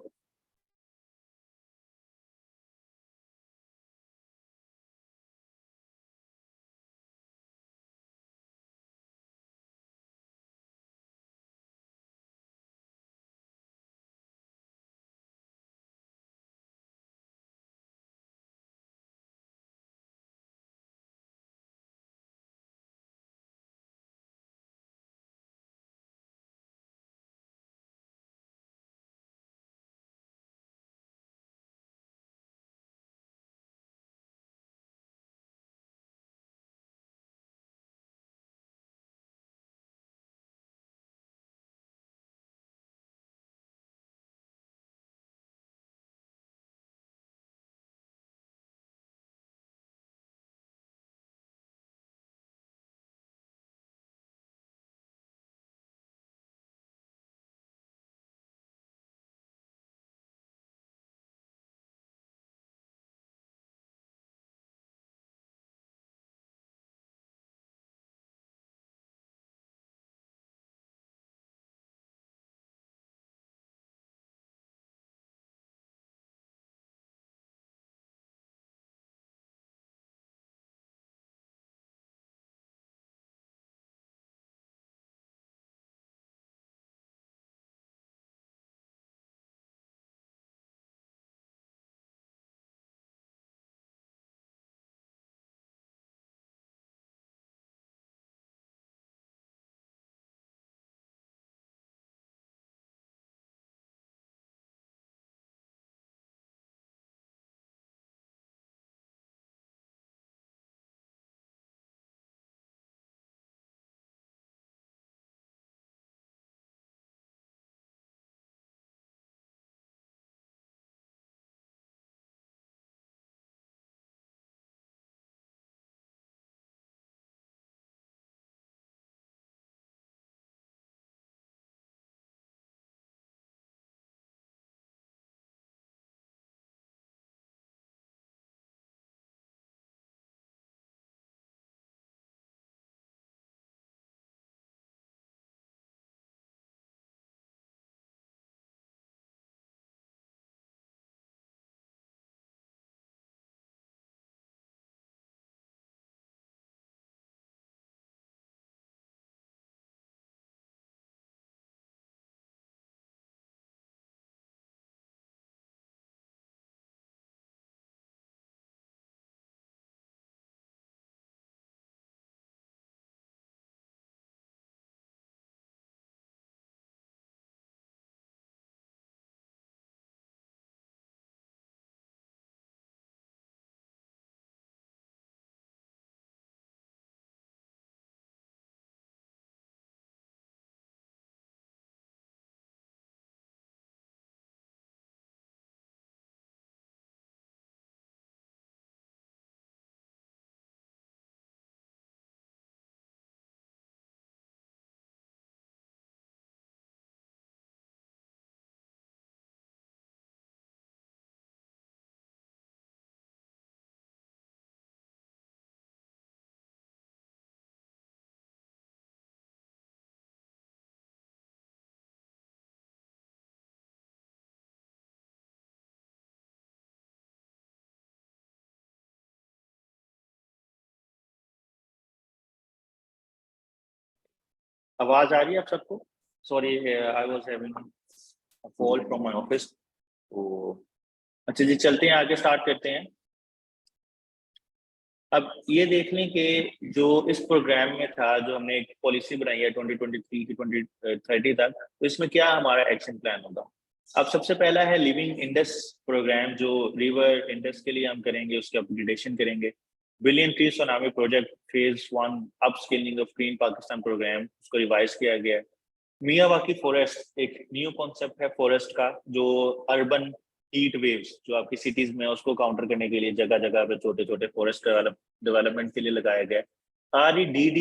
आवाज आ रही है आप सबको? Sorry, I was having a call from my office. तो अच्छा जी, चलते हैं आगे, स्टार्ट करते हैं। अब ये देख लें कि जो इस प्रोग्राम में था, जो हमने एक पॉलिसी बनाई है 2023 की 2030 तक, तो इसमें क्या हमारा एक्शन प्लान होगा। अब सबसे पहला है लिविंग इंडस प्रोग्राम, जो रिवर इंडस के लिए हम करेंगे, उसके अपग्रेडेशन करेंगे। Billion tree tsunami project phase 1, upscaling of clean Pakistan programme, उसको रिवाइज किया गया है। मियावाकी फॉरेस्ट एक न्यू कॉन्सेप्ट है फॉरेस्ट का, जो अर्बन हीट वेव्स जो आपकी सिटीज में है उसको काउंटर करने के लिए जगह जगह पे छोटे छोटे फॉरेस्ट डेवलपमेंट के लिए लगाया गया है। REDD+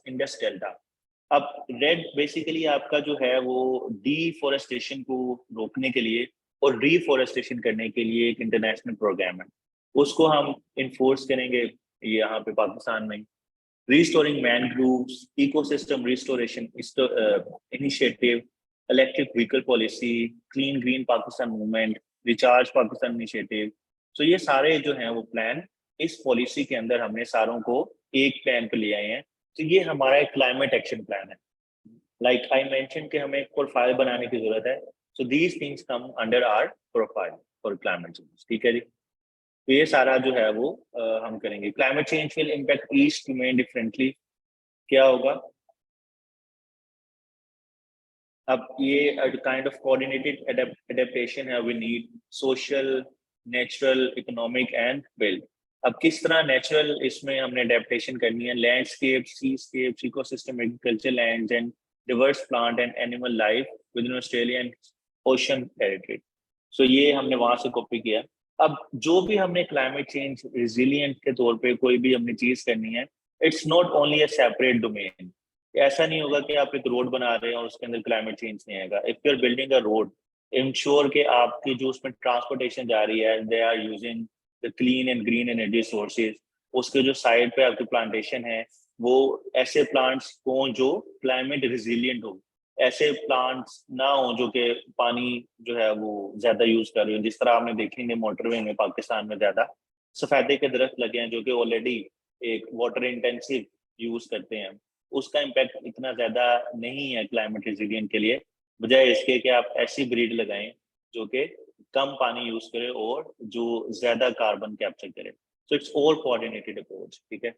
Indus delta. अब रेड बेसिकली आपका जो है वो डिफोरेस्टेशन को रोकने के लिए और रिफोरेस्टेशन करने के लिए एक इंटरनेशनल प्रोग्राम है, उसको हम इन्फोर्स करेंगे यहाँ पे पाकिस्तान में। restoring mangroves, ecosystem restoration initiative, electric vehicle policy, clean green Pakistan movement, recharge Pakistan initiative। So ये सारे जो हैं वो प्लान इस पॉलिसी के अंदर हमने सारों को एक प्लान पे ले आए हैं। तो ये हमारा एक क्लाइमेट एक्शन प्लान है। लाइक आई मेंशन कि हमें एक प्रोफाइल बनाने की जरूरत है। So these things come under our profile for climate change. ठीक है जी, तो ये सारा जो है वो हम करेंगे। Climate change will impact east में डिफरेंटली। क्या होगा, अब ये काइंड ऑफ कोऑर्डिनेटेड एडेप्टेशन है we need, social, natural, economic and build. अब किस तरह नेचुरल इसमें हमने एडेप्टेशन करनी है, landscape, seascape, ecosystem, agriculture land and diverse plant and animal life within Australian ocean territory. So ये हमने वहां से कॉपी किया। अब जो भी हमने क्लाइमेट चेंज रिजिलियंट के तौर पे कोई भी हमने चीज करनी है, it's not only a separate domain. ऐसा नहीं होगा कि आप एक रोड बना रहे हैं और उसके अंदर क्लाइमेट चेंज नहीं आएगा। If you are building a road, ensure कि आपकी जो उसमें ट्रांसपोर्टेशन जा रही है, they are using the clean and green energy sources. उसके जो साइड पे आपकी प्लांटेशन है, वो ऐसे प्लांट्स हो जो क्लाइमेट रिजिलियंट हो। ऐसे प्लांट्स ना हो जो कि पानी जो है वो ज्यादा यूज कर रहे हो। जिस तरह आपने देखेंगे मोटरवे में पाकिस्तान में ज्यादा सफेदे के दरख्त लगे हैं जो कि ऑलरेडी एक वाटर इंटेंसिव यूज करते हैं। उसका इम्पैक्ट इतना ज्यादा नहीं है क्लाइमेट रेजिलियंट के लिए, बजाय इसके कि आप ऐसी ब्रीड लगाएं जो कि कम पानी यूज करे और जो ज्यादा कार्बन कैप्चर करे। So it's all coordinated approach. ठीक है,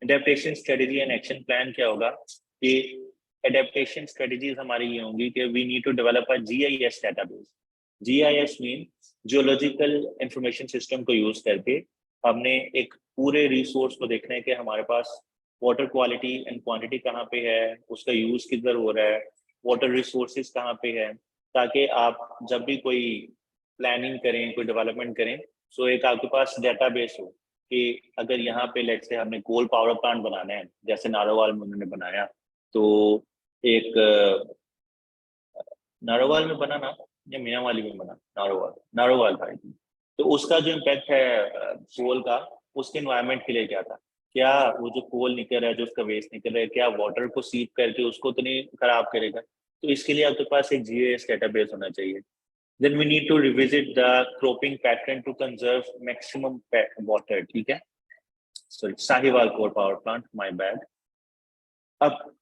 adaptation strategy and action plan क्या होगा कि एडेप्टेशन स्ट्रेटेजीज हमारी ये होंगी कि we need to develop a GIS database. GIS mean geological information system को यूज करके हमने एक पूरे रिसोर्स को देखना है कि हमारे पास वाटर क्वालिटी एंड क्वांटिटी कहाँ पे है, उसका यूज किधर हो रहा है, वाटर रिसोर्सेज कहाँ पे है, ताकि आप जब भी कोई प्लानिंग करें, कोई डेवलपमेंट करें, सो एक आपके पास डेटाबेस हो कि अगर यहाँ पे लेट्स से हमने कोल पावर प्लांट बनाना है, जैसे नारोवाल में उन्होंने बनाया, तो एक नारोवाल में बना ना, या मियांवाली में बना, नारोवाल, नारोवाल था I think। तो उसका जो इम्पैक्ट है कोल का, उसके एनवायरमेंट के लिए क्या था, क्या वो जो कोल निकल रहा है, जो उसका वेस्ट निकल रहा है, क्या वाटर को सीप करके उसको तो नहीं खराब करेगा। तो इसके लिए आपके पास एक GIS डेटाबेस होना चाहिए। Then we need to revisit the cropping pattern to conserve maximum water. ठीक है, sorry, Sahiwal coal power plant, my bad. अब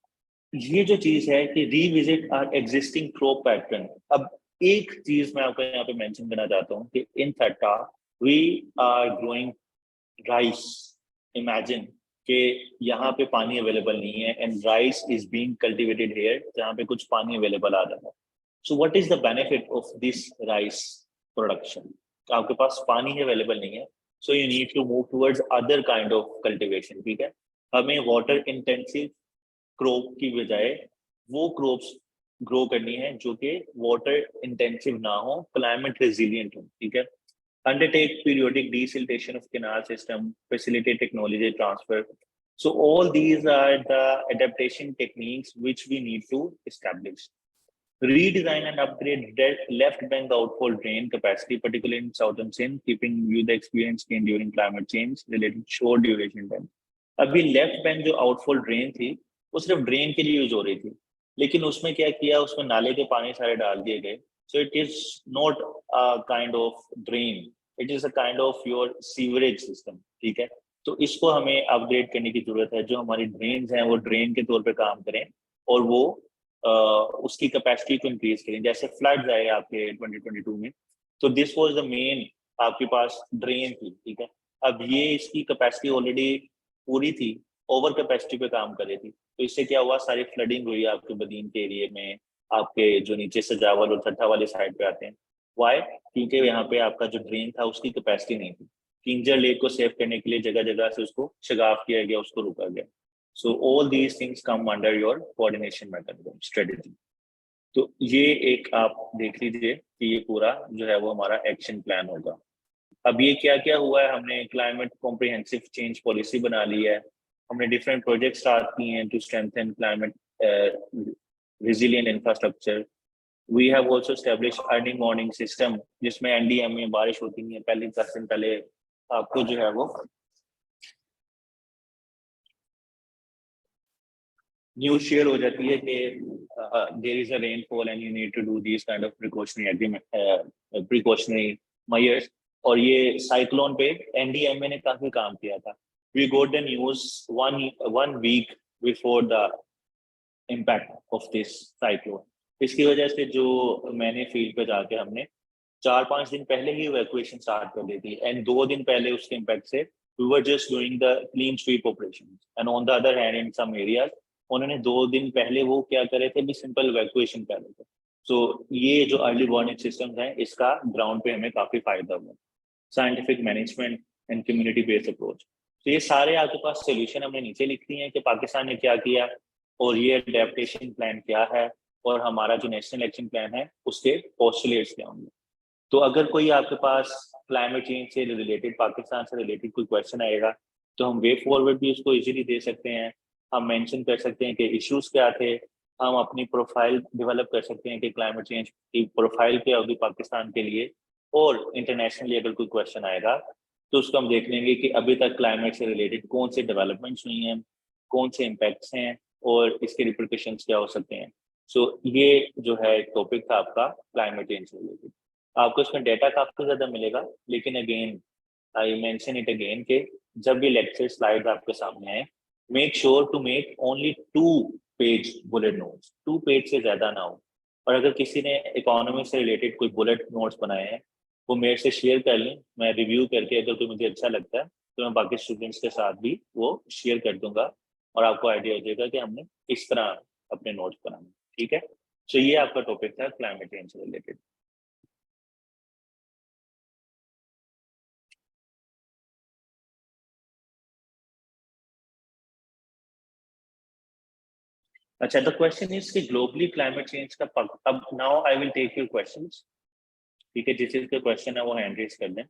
ये जो चीज है कि revisit our existing crop pattern. अब एक चीज मैं आपको यहाँ पे मेंशन करना चाहता हूँ कि in fact we are growing rice. Imagine कि यहाँ पे पानी अवेलेबल नहीं है and rice is being cultivated here, जहाँ पे कुछ पानी अवेलेबल आ रहा है। So what is the benefit of this rice production? आपके पास पानी है, अवेलेबल नहीं है, so you need to move towards other kind of cultivation. ठीक है, हमें वाटर इंटेंसिव क्रॉप की बजाय वो क्रॉप्स ग्रो करनी है जो कि वाटर इंटेंसिव ना हो, क्लाइमेट रेजिलियंट हो। ठीक है, undertake periodic desiltation of canal system, facilitate technology transfer. So all these are the adaptation techniques which we need to establish. Redesign and upgrade left bank outfall drain capacity, particularly in southern Sindh, keeping you the experience gained during climate change related short duration time. अभी left bank जो outfall drain थी वो सिर्फ drain के लिए use हो रही थी, लेकिन उसमें क्या किया, उसमें नाले के पानी सारे डाल दिए गए। सो it is not a kind of drain, it is a kind of your sewerage system. ठीक है, तो इसको हमें अपग्रेड करने की जरूरत है। जो हमारी ड्रेन्स हैं वो ड्रेन के तौर पे काम करें और वो उसकी कैपेसिटी को इंक्रीज करें। जैसे फ्लड्स आए आपके 2022 में, तो दिस वाज द मेन, आपके पास ड्रेन थी, ठीक है। अब ये इसकी कैपेसिटी ऑलरेडी पूरी थी, ओवर कैपेसिटी पे काम कर रही थी, तो इससे क्या हुआ, सारी फ्लडिंग हुई आपके बदीन के एरिया में, आपके जो नीचे सजावल और ठट्ठा वाले साइड पे आते हैं। वाई? क्योंकि यहाँ पे आपका जो ड्रेन था उसकी कैपेसिटी नहीं थी। किंजर लेक को सेव करने के लिए जगह जगह से उसको शगाफ किया गया, उसको रोका गया। सो all these things come under your coordination mechanism strategy. तो ये एक आप देख लीजिए कि ये पूरा जो है वो हमारा एक्शन प्लान होगा। अब ये क्या क्या हुआ है, हमने क्लाइमेट कॉम्प्रिहेंसिव चेंज पॉलिसी बना ली है, हमने डिफरेंट प्रोजेक्ट स्टार्ट किए हैं to strengthen climate resilient infrastructure. We have also established early warning system, जिसमें एनडीएम में बारिश होती है पहले 10 दिन पहले आपको जो है वो न्यूज शेयर हो जाती है कि there is a rainfall and you need to do this kind of precautionary measures. और ये साइक्लोन पे एनडीएमए ने काफी काम किया था। We got the news one week before the impact of this cyclone. इसकी वजह से जो मैंने फील्ड पे जाके हमने 4-5 दिन पहले ही इवैक्यूएशन स्टार्ट कर दी थी, एंड 2 दिन पहले उसके इम्पैक्ट से we were just doing the clean sweep operation. And on the other hand in some areas उन्होंने 2 दिन पहले वो क्या करे थे, भी सिंपल इवैक्यूएशन कर रहे थे। सो ये जो अर्ली वार्निंग सिस्टम है, इसका ग्राउंड पे हमें काफी फायदा हुआ। Scientific management and community based approach, तो ये सारे आपके पास सोल्यूशन हमने नीचे लिख दिए हैं कि पाकिस्तान ने क्या किया और ये अडेप्टेशन प्लान क्या है, और हमारा जो नेशनल एक्शन प्लान है उसके पोस्टुलेट्स क्या होंगे। तो अगर कोई आपके पास क्लाइमेट चेंज से रिलेटेड, पाकिस्तान से रिलेटेड कोई क्वेश्चन आएगा, तो हम वे फॉरवर्ड भी उसको इजीली दे सकते हैं। हम मेंशन कर सकते हैं कि इश्यूज क्या थे, हम अपनी प्रोफाइल डेवलप कर सकते हैं कि क्लाइमेट चेंज की प्रोफाइल क्या होगी पाकिस्तान के लिए, और इंटरनेशनली अगर कोई क्वेश्चन आएगा तो उसको हम देख लेंगे कि अभी तक क्लाइमेट से रिलेटेड कौन से डेवलपमेंट्स हुई हैं, कौन से इम्पैक्ट्स हैं, और इसके रिप्रिकॉशंस क्या हो सकते हैं। सो ये जो है टॉपिक था आपका क्लाइमेट चेंज से रिलेटेड। आपको इसमें डेटा काफी ज्यादा मिलेगा, लेकिन again I mention it again कि जब भी लेक्चर स्लाइड आपके सामने आए, make sure to make only 2 page bullet notes, 2 page से ज्यादा ना हो। और अगर किसी ने इकोनॉमी से रिलेटेड कोई बुलेट नोट्स बनाए हैं, वो मेरे से शेयर कर लें, मैं रिव्यू करके अगर कोई मुझे अच्छा लगता है तो मैं बाकी स्टूडेंट्स के साथ भी वो शेयर कर दूंगा, और आपको आइडिया हो जाएगा कि हमने किस तरह अपने नोट्स बनाने। ठीक है, सो ये आपका टॉपिक था क्लाइमेट चेंज से रिलेटेड। अच्छा, द क्वेश्चन इज कि ग्लोबली क्लाइमेट चेंज का अब now I will take your questions. ठीक है, जिस चीज का क्वेश्चन है वो हैंड रेज कर दें।